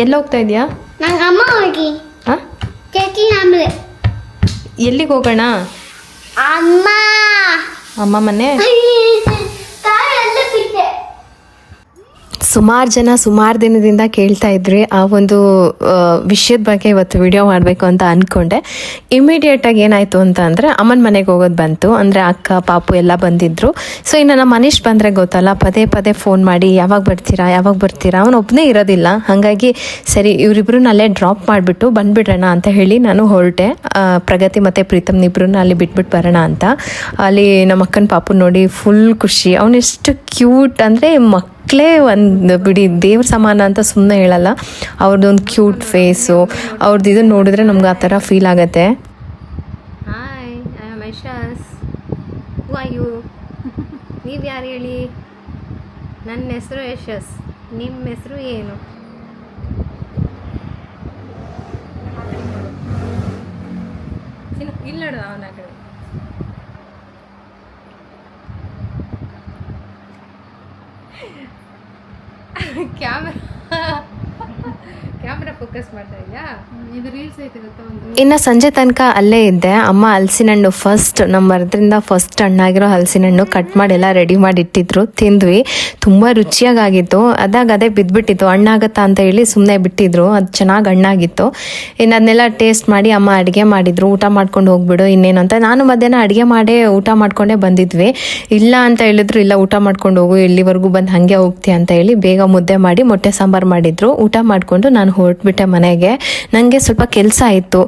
ಎಲ್ಲಿ ಹೋಗ್ತಾ ಇದೆಯಾ? ನಂಗೆ ಅಮ್ಮ ಹೋಗಿ ಹಾಂ, ಕೇಕಿ ಆಮೇಲೆ ಎಲ್ಲಿಗೆ ಹೋಗೋಣ? ಅಮ್ಮ ಅಮ್ಮ ಮನೆ. ಕಾಲು ಎಲ್ಲ ಬಿಟ್ಟೆ. ಸುಮಾರು ಜನ ಸುಮಾರು ದಿನದಿಂದ ಕೇಳ್ತಾ ಇದ್ರಿ ಆ ಒಂದು ವಿಷಯದ ಬಗ್ಗೆ ಇವತ್ತು ವಿಡಿಯೋ ಮಾಡಬೇಕು ಅಂತ ಅಂದ್ಕೊಂಡೆ. ಇಮಿಡಿಯೇಟಾಗಿ ಏನಾಯಿತು ಅಂತ ಅಂದರೆ ಅಮ್ಮನ ಮನೆಗೆ ಹೋಗೋದು ಬಂತು. ಅಂದರೆ ಅಕ್ಕ ಪಾಪು ಎಲ್ಲ ಬಂದಿದ್ದರು. ಸೊ ಇನ್ನು ನಮ್ಮ ಮನೀಶ್ ಬಂದರೆ ಗೊತ್ತಲ್ಲ, ಪದೇ ಪದೇ ಫೋನ್ ಮಾಡಿ ಯಾವಾಗ ಬರ್ತೀರಾ ಅವನು ಒಬ್ಬನೇ ಇರೋದಿಲ್ಲ. ಹಾಗಾಗಿ ಸರಿ ಇವರಿಬ್ರನ್ನ ಅಲ್ಲೇ ಡ್ರಾಪ್ ಮಾಡಿಬಿಟ್ಟು ಬಂದುಬಿಡೋಣ ಅಂತ ಹೇಳಿ ನಾನು ಹೊರಟೆ. ಪ್ರಗತಿ ಮತ್ತು ಪ್ರೀತಮ್ನಿಬ್ರನ್ನ ಅಲ್ಲಿ ಬಿಟ್ಬಿಟ್ಟು ಬರೋಣ ಅಂತ. ಅಲ್ಲಿ ನಮ್ಮ ಅಕ್ಕನ ಪಾಪು ನೋಡಿ ಫುಲ್ ಖುಷಿ. ಅವನೆಷ್ಟು ಕ್ಯೂಟ್ ಅಂದರೆ ಮಕ್ಕಳೇ ಒಂದು ಬಿಡಿ ದೇವ್ರ ಸಮಾನ ಅಂತ ಸುಮ್ಮನೆ ಹೇಳಲ್ಲ. ಅವ್ರದ್ದೊಂದು ಕ್ಯೂಟ್ ಫೇಸು, ಅವ್ರದ್ದು ಇದನ್ನು ನೋಡಿದ್ರೆ ನಮ್ಗೆ ಆ ಥರ ಫೀಲ್ ಆಗುತ್ತೆ. Hi, I am Yashas. Who are you? ನೀವು ಯಾರು ಹೇಳಿ? ನನ್ನ ಹೆಸರು ಯಶಸ್. ನಿಮ್ಮ ಹೆಸರು ಏನು? ಇಲ್ಲ ಅವನ ಕಡೆ ಕ್ಯಾಮ್ರಾ ಫೋಕಸ್ ಮಾಡ್ತಾ ಇದೆಯಾ? ಇದು ರೀಲ್ಸ್ ಐತೆ ಗೊತ್ತಾ? ಇನ್ನು ಸಂಜೆ ತನಕ ಅಲ್ಲೇ ಇದ್ದೆ. ಅಮ್ಮ ಹಲಸಿನ ಹಣ್ಣು ನಮ್ಮ ಮರದಿಂದ ಫಸ್ಟ್ ಹಣ್ಣಾಗಿರೋ ಹಲಸಿನ ಹಣ್ಣು ಕಟ್ ಮಾಡಿ ಎಲ್ಲ ರೆಡಿ ಮಾಡಿ ಇಟ್ಟಿದ್ರು. ತಿಂದ್ವಿ, ತುಂಬ ರುಚಿಯಾಗಿತ್ತು. ಅದೇ ಬಿದ್ದುಬಿಟ್ಟಿತ್ತು. ಹಣ್ಣಾಗತ್ತಾ ಅಂತ ಹೇಳಿ ಸುಮ್ಮನೆ ಬಿಟ್ಟಿದ್ರು. ಅದು ಚೆನ್ನಾಗಿ ಹಣ್ಣಾಗಿತ್ತು. ಇನ್ನು ಅದನ್ನೆಲ್ಲ ಟೇಸ್ಟ್ ಮಾಡಿ ಅಮ್ಮ ಅಡುಗೆ ಮಾಡಿದ್ರು. ಊಟ ಮಾಡ್ಕೊಂಡು ಹೋಗ್ಬಿಡು ಇನ್ನೇನು ಅಂತ. ನಾನು ಮಧ್ಯಾಹ್ನ ಅಡುಗೆ ಮಾಡೇ ಊಟ ಮಾಡ್ಕೊಂಡೇ ಬಂದಿದ್ವಿ. ಇಲ್ಲ ಅಂತ ಹೇಳಿದ್ರು, ಇಲ್ಲ ಊಟ ಮಾಡ್ಕೊಂಡು ಹೋಗು, ಎಲ್ಲಿವರೆಗೂ ಬಂದು ಹಾಗೆ ಹೋಗ್ತೀಯ ಅಂತ ಹೇಳಿ ಬೇಗ ಮುದ್ದೆ ಮಾಡಿ ಮೊಟ್ಟೆ ಸಾಂಬಾರು ಮಾಡಿದ್ರು. ಊಟ ಮಾಡಿಕೊಂಡು ನಾನು ಹೊರಟ್ಬಿಟ್ಟೆ ಮನೆಗೆ. ನನಗೆ ಸ್ವಲ್ಪ ಕೆಲಸ ಇತ್ತು.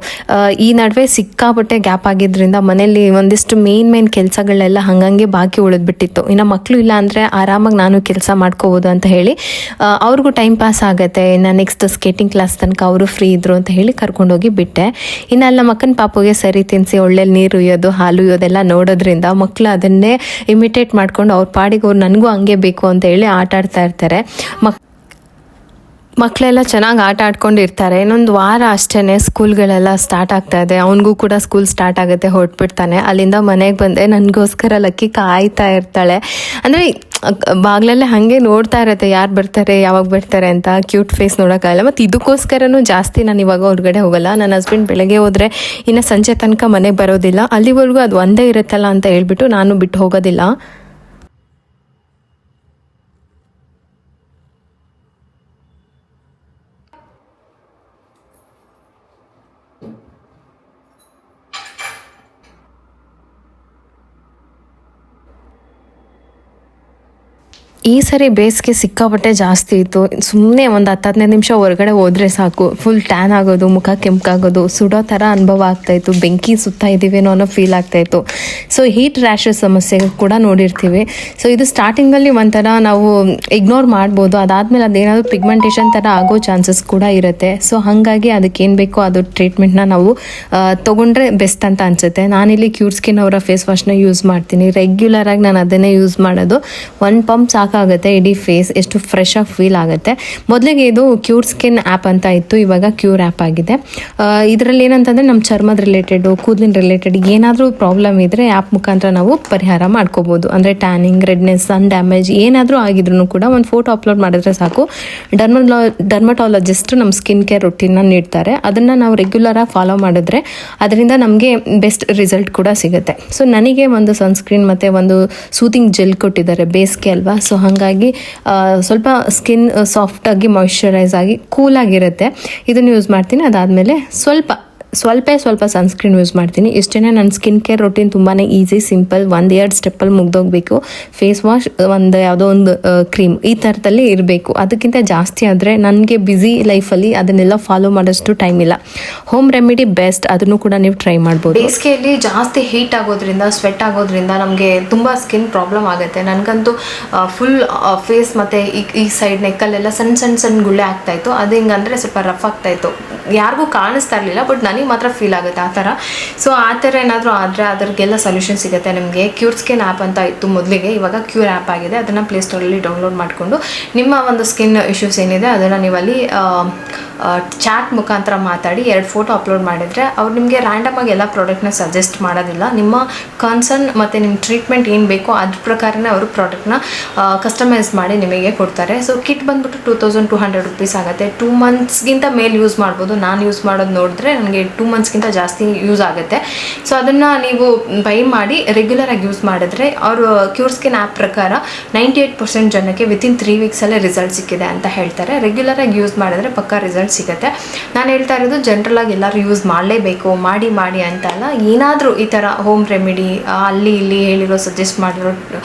ಈ ನಡುವೆ ಸಿಕ್ಕಾಪಟ್ಟೆ ಗ್ಯಾಪ್ ಆಗಿದ್ದರಿಂದ ಮನೇಲಿ ಒಂದಿಷ್ಟು ಮೇನ್ ಕೆಲಸಗಳೆಲ್ಲ ಹಂಗಂಗೆ ಬಾಕಿ ಉಳಿದ್ಬಿಟ್ಟಿತ್ತು. ಇನ್ನು ಮಕ್ಕಳು ಇಲ್ಲ ಅಂದರೆ ಆರಾಮಾಗಿ ನಾನು ಕೆಲಸ ಮಾಡ್ಕೋಬೋದು ಅಂತ ಹೇಳಿ ಅವ್ರಿಗೂ ಟೈಮ್ ಪಾಸ್ ಆಗುತ್ತೆ. ಇನ್ನು ನೆಕ್ಸ್ಟ್ ಸ್ಕೇಟಿಂಗ್ ಕ್ಲಾಸ್ ತನಕ ಅವರು ಫ್ರೀ ಇದ್ರು ಅಂತ ಹೇಳಿ ಕರ್ಕೊಂಡೋಗಿ ಬಿಟ್ಟೆ. ಇನ್ನು ಅಲ್ಲಿ ನಮ್ಮ ಅಕ್ಕನ ಪಾಪುಗೆ ಸರಿ ತಿನ್ನಿಸಿ ಒಳ್ಳೆ ನೀರು ಉಯ್ಯೋದು ಹಾಲು ಉಯ್ಯೋದೆಲ್ಲ ನೋಡೋದ್ರಿಂದ ಮಕ್ಕಳು ಅದನ್ನೇ ಇಮಿಟೇಟ್ ಮಾಡ್ಕೊಂಡು ಅವ್ರ ಪಾಡಿಗೆ ಅವ್ರು ನನಗೂ ಹಂಗೆ ಬೇಕು ಅಂತ ಹೇಳಿ ಆಟ ಆಡ್ತಾ ಇರ್ತಾರೆ. ಮಕ್ಕಳೆಲ್ಲ ಚೆನ್ನಾಗಿ ಆಟ ಆಡ್ಕೊಂಡಿರ್ತಾರೆ. ಇನ್ನೊಂದು ವಾರ ಅಷ್ಟೇ ಸ್ಕೂಲ್ಗಳೆಲ್ಲ ಸ್ಟಾರ್ಟ್ ಆಗ್ತಾ ಇದೆ. ಅವನಿಗೂ ಕೂಡ ಸ್ಕೂಲ್ ಸ್ಟಾರ್ಟ್ ಆಗುತ್ತೆ, ಹೊರಟ್ಬಿಡ್ತಾನೆ. ಅಲ್ಲಿಂದ ಮನೆಗೆ ಬಂದೆ ನನಗೋಸ್ಕರ ಲಕ್ಕಿ ಕಾಯ್ತಾ ಇರ್ತಾಳೆ. ಅಂದರೆ ಬಾಗ್ಲಲ್ಲೇ ಹಾಗೆ ನೋಡ್ತಾ ಇರತ್ತೆ, ಯಾರು ಬರ್ತಾರೆ ಯಾವಾಗ ಬರ್ತಾರೆ ಅಂತ. ಕ್ಯೂಟ್ ಫೇಸ್ ನೋಡೋಕ್ಕಾಗಲ್ಲ. ಮತ್ತು ಇದಕ್ಕೋಸ್ಕರನೂ ಜಾಸ್ತಿ ನಾನು ಇವಾಗ ಹೊರಗಡೆ ಹೋಗಲ್ಲ. ನನ್ನ ಹಸ್ಬೆಂಡ್ ಬೆಳಗ್ಗೆ ಹೋದರೆ ಇನ್ನು ಸಂಜೆ ತನಕ ಮನೆಗೆ ಬರೋದಿಲ್ಲ. ಅಲ್ಲಿವರೆಗೂ ಅದು ಒಂದೇ ಇರುತ್ತಲ್ಲ ಅಂತ ಹೇಳ್ಬಿಟ್ಟು ನಾನು ಬಿಟ್ಟು ಹೋಗೋದಿಲ್ಲ. ಈ ಸರಿ ಬೇಸಿಗೆ ಸಿಕ್ಕಾಪಟ್ಟೆ ಜಾಸ್ತಿ ಇತ್ತು. ಸುಮ್ಮನೆ ಒಂದು 10-15 ನಿಮಿಷ ಹೊರಗಡೆ ಹೋದರೆ ಸಾಕು, ಫುಲ್ ಟ್ಯಾನ್ ಆಗೋದು, ಮುಖ ಕೆಂಪಾಗೋದು, ಸುಡೋ ಥರ ಅನುಭವ ಆಗ್ತಾಯಿತ್ತು. ಬೆಂಕಿ ಸುತ್ತಾ ಇದ್ದೀವೇನೋ ಅನ್ನೋ ಫೀಲ್ ಆಗ್ತಾಯಿತ್ತು. ಸೊ ಹೀಟ್ ರ್ಯಾಷಸ್ ಸಮಸ್ಯೆ ಕೂಡ ನೋಡಿರ್ತೀವಿ. ಸೊ ಇದು ಸ್ಟಾರ್ಟಿಂಗಲ್ಲಿ ಒಂಥರ ನಾವು ಇಗ್ನೋರ್ ಮಾಡ್ಬೋದು. ಅದಾದಮೇಲೆ ಅದೇನಾದರೂ ಪಿಗ್ಮೆಂಟೇಷನ್ ಥರ ಆಗೋ ಚಾನ್ಸಸ್ ಕೂಡ ಇರುತ್ತೆ. ಸೊ ಹಾಗಾಗಿ ಅದಕ್ಕೇನು ಬೇಕೋ ಅದು ಟ್ರೀಟ್ಮೆಂಟ್ನ ನಾವು ತೊಗೊಂಡ್ರೆ ಬೆಸ್ಟ್ ಅಂತ ಅನಿಸುತ್ತೆ. ನಾನಿಲ್ಲಿ ಕ್ಯೂರ್ ಸ್ಕಿನ್ ಅವರ ಫೇಸ್ ವಾಶ್ನ ಯೂಸ್ ಮಾಡ್ತೀನಿ. ರೆಗ್ಯುಲರಾಗಿ ನಾನು ಅದನ್ನೇ ಯೂಸ್ ಮಾಡೋದು. 1 ಪಂಪ್ ಸಾಕಾಗುತ್ತೆ, ಇಡೀ ಫೇಸ್ ಎಷ್ಟು ಫ್ರೆಶ್ ಆಗಿ ಫೀಲ್ ಆಗುತ್ತೆ. ಮೊದಲಿಗೆ ಇದು ಕ್ಯೂರ್ ಸ್ಕಿನ್ ಆ್ಯಪ್ ಅಂತ ಇತ್ತು, ಇವಾಗ ಕ್ಯೂರ್ ಆ್ಯಪ್ ಆಗಿದೆ. ಇದರಲ್ಲಿ ಏನಂತಂದರೆ ನಮ್ಮ ಚರ್ಮದ ರಿಲೇಟೆಡು, ಕೂದಲಿನ ರಿಲೇಟೆಡ್ ಏನಾದರೂ ಪ್ರಾಬ್ಲಮ್ ಇದ್ದರೆ ಆ್ಯಪ್ ಮುಖಾಂತರ ನಾವು ಪರಿಹಾರ ಮಾಡ್ಕೋಬೋದು. ಅಂದರೆ ಟ್ಯಾನಿಂಗ್, ರೆಡ್ನೆಸ್, ಸನ್ ಡ್ಯಾಮೇಜ್ ಏನಾದರೂ ಆಗಿದ್ರು ಕೂಡ ಒಂದು ಫೋಟೋ ಅಪ್ಲೋಡ್ ಮಾಡಿದ್ರೆ ಸಾಕು, ಡರ್ಮಟಾಲಜಿಸ್ಟ್ ನಮ್ಮ ಸ್ಕಿನ್ ಕೇರ್ ರೊಟೀನ್ನ ನೀಡ್ತಾರೆ. ಅದನ್ನು ನಾವು ರೆಗ್ಯುಲರಾಗಿ ಫಾಲೋ ಮಾಡಿದ್ರೆ ಅದರಿಂದ ನಮಗೆ ಬೆಸ್ಟ್ ರಿಸಲ್ಟ್ ಕೂಡ ಸಿಗುತ್ತೆ. ಸೊ ನನಗೆ ಒಂದು ಸನ್ಸ್ಕ್ರೀನ್ ಮತ್ತು ಒಂದು ಸೂತಿಂಗ್ ಜೆಲ್ ಕೊಟ್ಟಿದ್ದಾರೆ, ಬೇಸಿಗೆ ಅಲ್ವಾ. ಸೊ ಹಾಗಾಗಿ ಸ್ವಲ್ಪ ಸ್ಕಿನ್ ಸಾಫ್ಟಾಗಿ ಮಾಯಿಶ್ಚರೈಸ್ ಆಗಿ ಕೂಲಾಗಿರುತ್ತೆ. ಇದನ್ನು ಯೂಸ್ ಮಾಡ್ತೀನಿ. ಅದಾದಮೇಲೆ ಸ್ವಲ್ಪ ಸನ್ಸ್ಕ್ರೀನ್ ಯೂಸ್ ಮಾಡ್ತೀನಿ. ಇಷ್ಟೇ. ನನ್ನ ಸ್ಕಿನ್ ಕೇರ್ ರೊಟೀನ್ ತುಂಬಾ ಈಸಿ, ಸಿಂಪಲ್, 1-2 ಸ್ಟೆಪ್ಪಲ್ಲಿ ಮುಗ್ದೋಗ್ಬೇಕು. ಫೇಸ್ ವಾಶ್, ಯಾವುದೋ ಒಂದು ಕ್ರೀಮ್, ಈ ಥರದಲ್ಲಿ ಇರಬೇಕು. ಅದಕ್ಕಿಂತ ಜಾಸ್ತಿ ಆದರೆ ನನಗೆ ಬ್ಯುಸಿ ಲೈಫಲ್ಲಿ ಅದನ್ನೆಲ್ಲ ಫಾಲೋ ಮಾಡೋಷ್ಟು ಟೈಮ್ ಇಲ್ಲ. ಹೋಮ್ ರೆಮಿಡಿ ಬೆಸ್ಟ್, ಅದನ್ನು ಕೂಡ ನೀವು ಟ್ರೈ ಮಾಡ್ಬೋದು. ಬೇಸಿಗೆಯಲ್ಲಿ ಜಾಸ್ತಿ ಹೀಟ್ ಆಗೋದ್ರಿಂದ, ಸ್ವೆಟ್ ಆಗೋದ್ರಿಂದ ನಮಗೆ ತುಂಬ ಸ್ಕಿನ್ ಪ್ರಾಬ್ಲಮ್ ಆಗುತ್ತೆ. ನನಗಂತೂ ಫುಲ್ ಫೇಸ್ ಮತ್ತು ಈ ಸೈಡ್ ನೆಕ್ಕಲ್ಲೆಲ್ಲ ಸಣ್ಣ ಗುಳ್ಳೆ ಆಗ್ತಾಯಿತ್ತು. ಅದು ಹಿಂಗಂದರೆ ಸ್ವಲ್ಪ ರಫ್ ಆಗ್ತಾಯಿತ್ತು. ಯಾರಿಗೂ ಕಾಣಿಸ್ತಾ ಇರಲಿಲ್ಲ, ಬಟ್ ನನಗೆ ನನಗೆ ಮಾತ್ರ ಫೀಲ್ ಆಗುತ್ತೆ ಆ ಥರ. ಸೊ ಆ ಥರ ಏನಾದರೂ ಆದರೆ ಅದರಿಗೆಲ್ಲ ಸೊಲ್ಯೂಷನ್ ಸಿಗುತ್ತೆ ನಿಮಗೆ. ಕ್ಯೂರ್ ಸ್ಕಿನ್ ಆ್ಯಪ್ ಅಂತ ಇತ್ತು ಮೊದಲಿಗೆ, ಇವಾಗ ಕ್ಯೂರ್ ಆ್ಯಪ್ ಆಗಿದೆ. ಅದನ್ನು ಪ್ಲೇಸ್ಟೋರಲ್ಲಿ ಡೌನ್ಲೋಡ್ ಮಾಡಿಕೊಂಡು ನಿಮ್ಮ ಒಂದು ಸ್ಕಿನ್ ಇಶ್ಯೂಸ್ ಏನಿದೆ ಅದನ್ನು ನೀವಲ್ಲಿ ಚಾಟ್ ಮುಖಾಂತರ ಮಾತಾಡಿ 2 ಫೋಟೋ ಅಪ್ಲೋಡ್ ಮಾಡಿದರೆ ಅವ್ರು ನಿಮಗೆ ರ್ಯಾಂಡಮಾಗಿ ಎಲ್ಲ ಪ್ರಾಡಕ್ಟ್ನ ಸಜೆಸ್ಟ್ ಮಾಡೋದಿಲ್ಲ. ನಿಮ್ಮ ಕನ್ಸರ್ನ್ ಮತ್ತು ನಿಮ್ಮ ಟ್ರೀಟ್ಮೆಂಟ್ ಏನು ಬೇಕೋ ಅದ್ರ ಪ್ರಕಾರನೇ ಅವರು ಪ್ರಾಡಕ್ಟ್ನ ಕಸ್ಟಮೈಸ್ ಮಾಡಿ ನಿಮಗೆ ಕೊಡ್ತಾರೆ. ಸೊ ಕಿಟ್ ಬಂದುಬಿಟ್ಟು 2200 ರುಪೀಸ್ ಆಗುತ್ತೆ. 2 ಮಂತ್ಸ್ಗಿಂತ ಮೇಲೆ ಯೂಸ್ ಮಾಡ್ಬೋದು. ನಾನು ಯೂಸ್ ಮಾಡೋದು ನೋಡಿದ್ರೆ ನನಗೆ 2 ಮಂತ್ಸ್ಗಿಂತ ಜಾಸ್ತಿ ಯೂಸ್ ಆಗುತ್ತೆ. ಸೊ ಅದನ್ನು ನೀವು ಬೈ ಮಾಡಿ ರೆಗ್ಯುಲರಾಗಿ ಯೂಸ್ ಮಾಡಿದ್ರೆ ಅವರು ಕ್ಯೂರ್ ಸ್ಕಿನ್ ಆ್ಯಪ್ ಪ್ರಕಾರ 98% ಜನಕ್ಕೆ ವಿತಿನ್ 3 ವೀಕ್ಸಲ್ಲೇ ರಿಸಲ್ಟ್ ಸಿಕ್ಕಿದೆ ಅಂತ ಹೇಳ್ತಾರೆ. ರೆಗ್ಯುಲರಾಗಿ ಯೂಸ್ ಮಾಡಿದ್ರೆ ಪಕ್ಕಾ ರಿಸಲ್ಟ್ ಸಿಗುತ್ತೆ. ನಾನು ಹೇಳ್ತಾ ಇರೋದು ಜನರಲಾಗಿ ಎಲ್ಲರೂ ಯೂಸ್ ಮಾಡಲೇಬೇಕು, ಮಾಡಿ ಅಂತ ಅಲ್ಲ. ಏನಾದರೂ ಈ ಥರ ಹೋಮ್ ರೆಮಿಡಿ ಅಲ್ಲಿ ಇಲ್ಲಿ ಹೇಳಿರೋ ಸಜೆಸ್ಟ್ ಮಾಡಿರೋ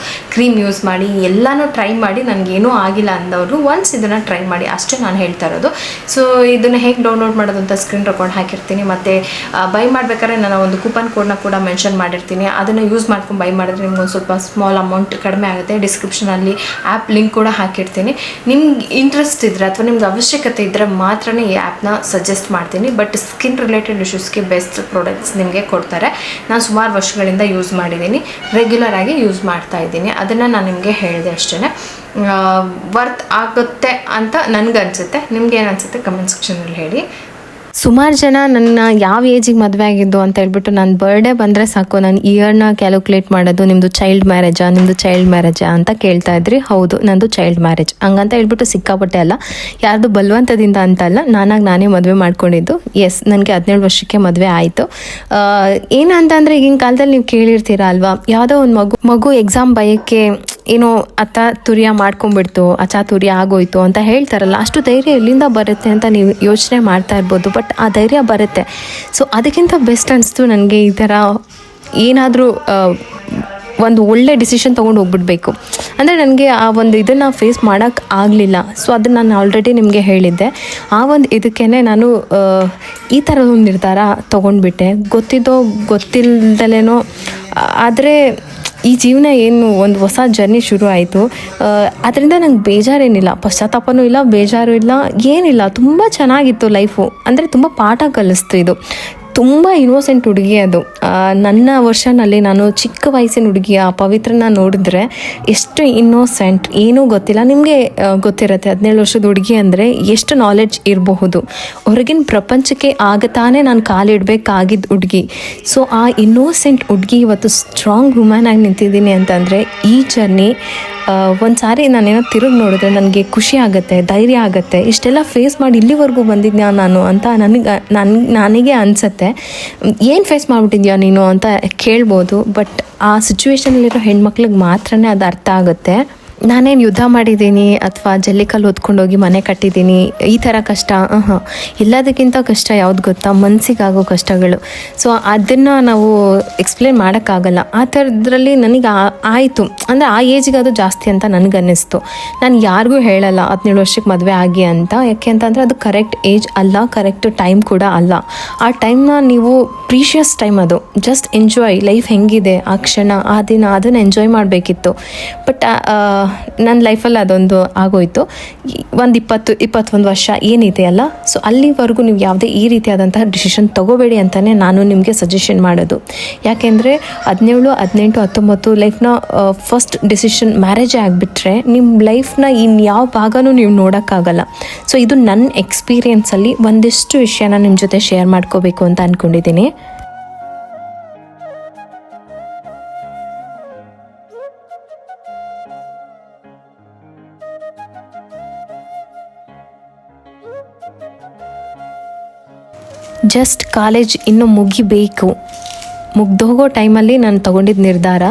ಕ್ರೀಮ್ ಯೂಸ್ ಮಾಡಿ ಎಲ್ಲನೂ ಟ್ರೈ ಮಾಡಿ ನನಗೇನೂ ಆಗಿಲ್ಲ ಅಂದವರು ಒನ್ಸ್ ಇದನ್ನು ಟ್ರೈ ಮಾಡಿ ಅಷ್ಟೇ ನಾನು ಹೇಳ್ತಾ ಇರೋದು. ಸೊ ಇದನ್ನು ಹೇಗೆ ಡೌನ್ಲೋಡ್ ಮಾಡೋದು ಅಂತ ಸ್ಕ್ರೀನ್ ರೆಕಾರ್ಡ್ ಹಾಕಿರ್ತೀನಿ. ಮತ್ತು ಬೈ ಮಾಡಬೇಕಾದ್ರೆ ನಾನು ಒಂದು ಕೂಪನ್ ಕೋಡ್ನ ಕೂಡ ಮೆನ್ಷನ್ ಮಾಡಿರ್ತೀನಿ. ಅದನ್ನು ಯೂಸ್ ಮಾಡ್ಕೊಂಡು ಬೈ ಮಾಡಿದ್ರೆ ನಿಮ್ಗೆ ಒಂದು ಸ್ವಲ್ಪ ಸ್ಮಾಲ್ ಅಮೌಂಟ್ ಕಡಿಮೆ ಆಗುತ್ತೆ. ಡಿಸ್ಕ್ರಿಪ್ಷನಲ್ಲಿ ಆ್ಯಪ್ ಲಿಂಕ್ ಕೂಡ ಹಾಕಿರ್ತೀನಿ. ನಿಮ್ಗೆ ಇಂಟ್ರೆಸ್ಟ್ ಇದ್ದರೆ ಅಥವಾ ನಿಮ್ಗೆ ಅವಶ್ಯಕತೆ ಇದ್ದರೆ ಮಾತ್ರ ಈ ಆ್ಯಪ್ನ ಸಜೆಸ್ಟ್ ಮಾಡ್ತೀನಿ. ಬಟ್ ಸ್ಕಿನ್ ರಿಲೇಟೆಡ್ ಇಶ್ಯೂಸ್ಗೆ ಬೆಸ್ಟ್ ಪ್ರಾಡಕ್ಟ್ಸ್ ನಿಮಗೆ ಕೊಡ್ತಾರೆ. ನಾನು ಸುಮಾರು ವರ್ಷಗಳಿಂದ ಯೂಸ್ ಮಾಡಿದ್ದೀನಿ, ರೆಗ್ಯುಲರ್ ಆಗಿ ಯೂಸ್ ಮಾಡ್ತಾ ಇದ್ದೀನಿ. ಅದನ್ನು ನಾನು ನಿಮಗೆ ಹೇಳಿದೆ ಅಷ್ಟೇ. ವರ್ತ್ ಆಗುತ್ತೆ ಅಂತ ನನಗನ್ಸುತ್ತೆ. ನಿಮ್ಗೆ ಏನು ಅನಿಸುತ್ತೆ ಕಮೆಂಟ್ ಸೆಕ್ಷನಲ್ಲಿ ಹೇಳಿ. ಸುಮಾರು ಜನ ನನ್ನ ಯಾವ ಏಜಿಗೆ ಮದುವೆ ಆಗಿದ್ದು ಅಂತ ಹೇಳ್ಬಿಟ್ಟು ನಾನು ಬರ್ಡೇ ಬಂದರೆ ಸಾಕು ನಾನು ಇಯರ್ನ ಕ್ಯಾಲ್ಕುಲೇಟ್ ಮಾಡೋದು, ನಿಮ್ಮದು ಚೈಲ್ಡ್ ಮ್ಯಾರೇಜಾ ಅಂತ ಕೇಳ್ತಾ ಇದ್ರಿ. ಹೌದು, ನಂದು ಚೈಲ್ಡ್ ಮ್ಯಾರೇಜ್. ಹಂಗಂತ ಹೇಳ್ಬಿಟ್ಟು ಸಿಕ್ಕಾಪಟ್ಟೆ ಅಲ್ಲ, ಯಾರ್ದು ಬಲವಂತದಿಂದ ಅಂತ ಅಲ್ಲ, ನಾನೇ ಮದುವೆ ಮಾಡ್ಕೊಂಡಿದ್ದು. ಎಸ್, ನನಗೆ 17 ವರ್ಷಕ್ಕೆ ಮದುವೆ ಆಯಿತು. ಏನಂತಂದರೆ ಈಗಿನ ಕಾಲದಲ್ಲಿ ನೀವು ಕೇಳಿರ್ತೀರ ಅಲ್ವಾ, ಯಾವುದೋ ಒಂದು ಮಗು ಎಕ್ಸಾಮ್ ಬಯೋಕ್ಕೆ ಏನೋ ತುರಿಯ ಮಾಡ್ಕೊಂಡ್ಬಿಡ್ತು, ತುರಿಯ ಆಗೋಯ್ತು ಅಂತ ಹೇಳ್ತಾರಲ್ಲ, ಅಷ್ಟು ಧೈರ್ಯ ಎಲ್ಲಿಂದ ಬರುತ್ತೆ ಅಂತ ನೀವು ಯೋಚನೆ ಮಾಡ್ತಾ ಇರ್ಬೋದು. ಬಟ್ ಆ ಧೈರ್ಯ ಬರುತ್ತೆ. ಸೊ ಅದಕ್ಕಿಂತ ಬೆಸ್ಟ್ ಅನಿಸ್ತು ನನಗೆ ಈ ಥರ ಏನಾದರೂ ಒಂದು ಒಳ್ಳೆ ಡಿಸಿಷನ್ ತೊಗೊಂಡು ಹೋಗ್ಬಿಡ್ಬೇಕು. ಅಂದರೆ ನನಗೆ ಆ ಒಂದು ಇದನ್ನು ಫೇಸ್ ಮಾಡೋಕ್ಕೆ ಆಗಲಿಲ್ಲ. ಸೊ ಅದನ್ನು ನಾನು ಆಲ್ರೆಡಿ ನಿಮಗೆ ಹೇಳಿದ್ದೆ. ಆ ಒಂದು ಇದಕ್ಕೇ ನಾನು ಈ ಥರದೊಂದು ನಿರ್ಧಾರ ತೊಗೊಂಡ್ಬಿಟ್ಟೆ, ಗೊತ್ತಿದ್ದೋ ಗೊತ್ತಿಲ್ಲದಲೇನೋ. ಆದರೆ ಈ ಜೀವನ ಏನು ಒಂದು ಹೊಸ ಜರ್ನಿ ಶುರು ಆಯಿತು. ಅದರಿಂದ ನಂಗೆ ಬೇಜಾರೇನಿಲ್ಲ, ಪಶ್ಚಾತ್ತಾಪನೂ ಇಲ್ಲ, ಬೇಜಾರು ಇಲ್ಲ, ಏನಿಲ್ಲ. ತುಂಬ ಚೆನ್ನಾಗಿತ್ತು ಲೈಫು. ಅಂದರೆ ತುಂಬ ಪಾಠ ಕಲಿಸ್ತು ಇದು. ತುಂಬ ಇನ್ನೋಸೆಂಟ್ ಹುಡುಗಿ ಅದು. ನನ್ನ ವರ್ಷನಲ್ಲಿ ನಾನು ಚಿಕ್ಕ ವಯಸ್ಸಿನ ಹುಡುಗಿ ಆ ಪವಿತ್ರನ ನೋಡಿದ್ರೆ ಎಷ್ಟು ಇನ್ನೋಸೆಂಟ್, ಏನೂ ಗೊತ್ತಿಲ್ಲ. ನಿಮಗೆ ಗೊತ್ತಿರುತ್ತೆ 17 ವರ್ಷದ ಹುಡುಗಿ ಅಂದರೆ ಎಷ್ಟು ನಾಲೆಡ್ಜ್ ಇರಬಹುದು. ಹೊರಗಿನ ಪ್ರಪಂಚಕ್ಕೆ ಆಗತಾನೆ ನಾನು ಕಾಲಿಡಬೇಕಾಗಿದ್ದ ಹುಡುಗಿ. ಸೊ ಆ ಇನ್ನೋಸೆಂಟ್ ಹುಡುಗಿ ಇವತ್ತು ಸ್ಟ್ರಾಂಗ್ ವುಮನ್ ಆಗಿ ನಿಂತಿದ್ದೀನಿ ಅಂತಂದರೆ ಈ ಜರ್ನಿ ಒಂದು ಸಾರಿ ನಾನೇನೋ ತಿರುಗಿ ನೋಡಿದ್ರೆ ನನಗೆ ಖುಷಿ ಆಗುತ್ತೆ, ಧೈರ್ಯ ಆಗುತ್ತೆ. ಇಷ್ಟೆಲ್ಲ ಫೇಸ್ ಮಾಡಿ ಇಲ್ಲಿವರೆಗೂ ಬಂದಿದ್ಯಾ ನಾನು ಅಂತ ನನಗೆ ಅನಿಸುತ್ತೆ. ಏನು ಫೇಸ್ ಮಾಡಿಬಿಟ್ಟಿದ್ಯಾ ನೀನು ಅಂತ ಕೇಳ್ಬೋದು. ಬಟ್ ಆ ಸಿಚುವೇಶನಲ್ಲಿರೋ ಹೆಣ್ಮಕ್ಳಿಗೆ ಮಾತ್ರನೇ ಅದು ಅರ್ಥ ಆಗುತ್ತೆ. ನಾನೇನು ಯುದ್ಧ ಮಾಡಿದ್ದೀನಿ ಅಥವಾ ಜಲ್ಲಿಕಲ್ಲು ಹೊತ್ಕೊಂಡೋಗಿ ಮನೆ ಕಟ್ಟಿದ್ದೀನಿ ಈ ಥರ ಕಷ್ಟ, ಎಲ್ಲದಕ್ಕಿಂತ ಕಷ್ಟ ಯಾವ್ದು ಗೊತ್ತಾ? ಮನಸ್ಸಿಗಾಗೋ ಕಷ್ಟಗಳು. ಸೊ ಅದನ್ನು ನಾವು ಎಕ್ಸ್ಪ್ಲೇನ್ ಮಾಡೋಕ್ಕಾಗಲ್ಲ. ಆ ಥರದ್ರಲ್ಲಿ ನನಗೆ ಆಯಿತು ಅಂದರೆ ಆ ಏಜಿಗೆ ಅದು ಜಾಸ್ತಿ ಅಂತ ನನಗನ್ನಿಸ್ತು. ನಾನು ಯಾರಿಗೂ ಹೇಳಲ್ಲ 17 ವರ್ಷಕ್ಕೆ ಮದುವೆ ಆಗಿ ಅಂತ. ಯಾಕೆ ಅಂತಂದರೆ ಅದು ಕರೆಕ್ಟ್ ಏಜ್ ಅಲ್ಲ, ಕರೆಕ್ಟ್ ಟೈಮ್ ಕೂಡ ಅಲ್ಲ. ಆ ಟೈಮ್ನ ನೀವು ಪ್ರೀಷಿಯಸ್ ಟೈಮ್, ಅದು ಜಸ್ಟ್ ಎಂಜಾಯ್ ಲೈಫ್ ಹೆಂಗಿದೆ ಆ ಕ್ಷಣ ಆ ದಿನ ಅದನ್ನು ಎಂಜಾಯ್ ಮಾಡಬೇಕಿತ್ತು. ಬಟ್ ನನ್ನ ಲೈಫಲ್ಲಿ ಅದೊಂದು ಆಗೋಯಿತು. ಒಂದು 20-21 ವರ್ಷ ಏನಿದೆ ಅಲ್ಲ, ಸೊ ಅಲ್ಲಿವರೆಗೂ ನೀವು ಯಾವುದೇ ಈ ರೀತಿಯಾದಂತಹ ಡಿಸಿಷನ್ ತೊಗೋಬೇಡಿ ಅಂತಲೇ ನಾನು ನಿಮಗೆ ಸಜೆಷನ್ ಮಾಡೋದು. ಯಾಕೆಂದರೆ 17, 18, 19 ಲೈಫ್ನ ಫಸ್ಟ್ ಡಿಸಿಷನ್ ಮ್ಯಾರೇಜೇ ಆಗಿಬಿಟ್ರೆ ನಿಮ್ಮ ಲೈಫ್ನ ಇನ್ಯಾವ ಭಾಗನೂ ನೀವು ನೋಡೋಕ್ಕಾಗಲ್ಲ. ಸೊ ಇದು ನನ್ನ ಎಕ್ಸ್ಪೀರಿಯೆನ್ಸಲ್ಲಿ ಒಂದಿಷ್ಟು ವಿಷಯನ ನಿಮ್ಮ ಜೊತೆ ಶೇರ್ ಮಾಡ್ಕೋಬೇಕು ಅಂತ ಅಂದ್ಕೊಂಡಿದ್ದೀನಿ. ಜಸ್ಟ್ ಕಾಲೇಜ್ ಇನ್ನೂ ಮುಗ್ದೋಗೋ ಟೈಮಲ್ಲಿ ನಾನು ತೊಗೊಂಡಿದ್ದ ನಿರ್ಧಾರ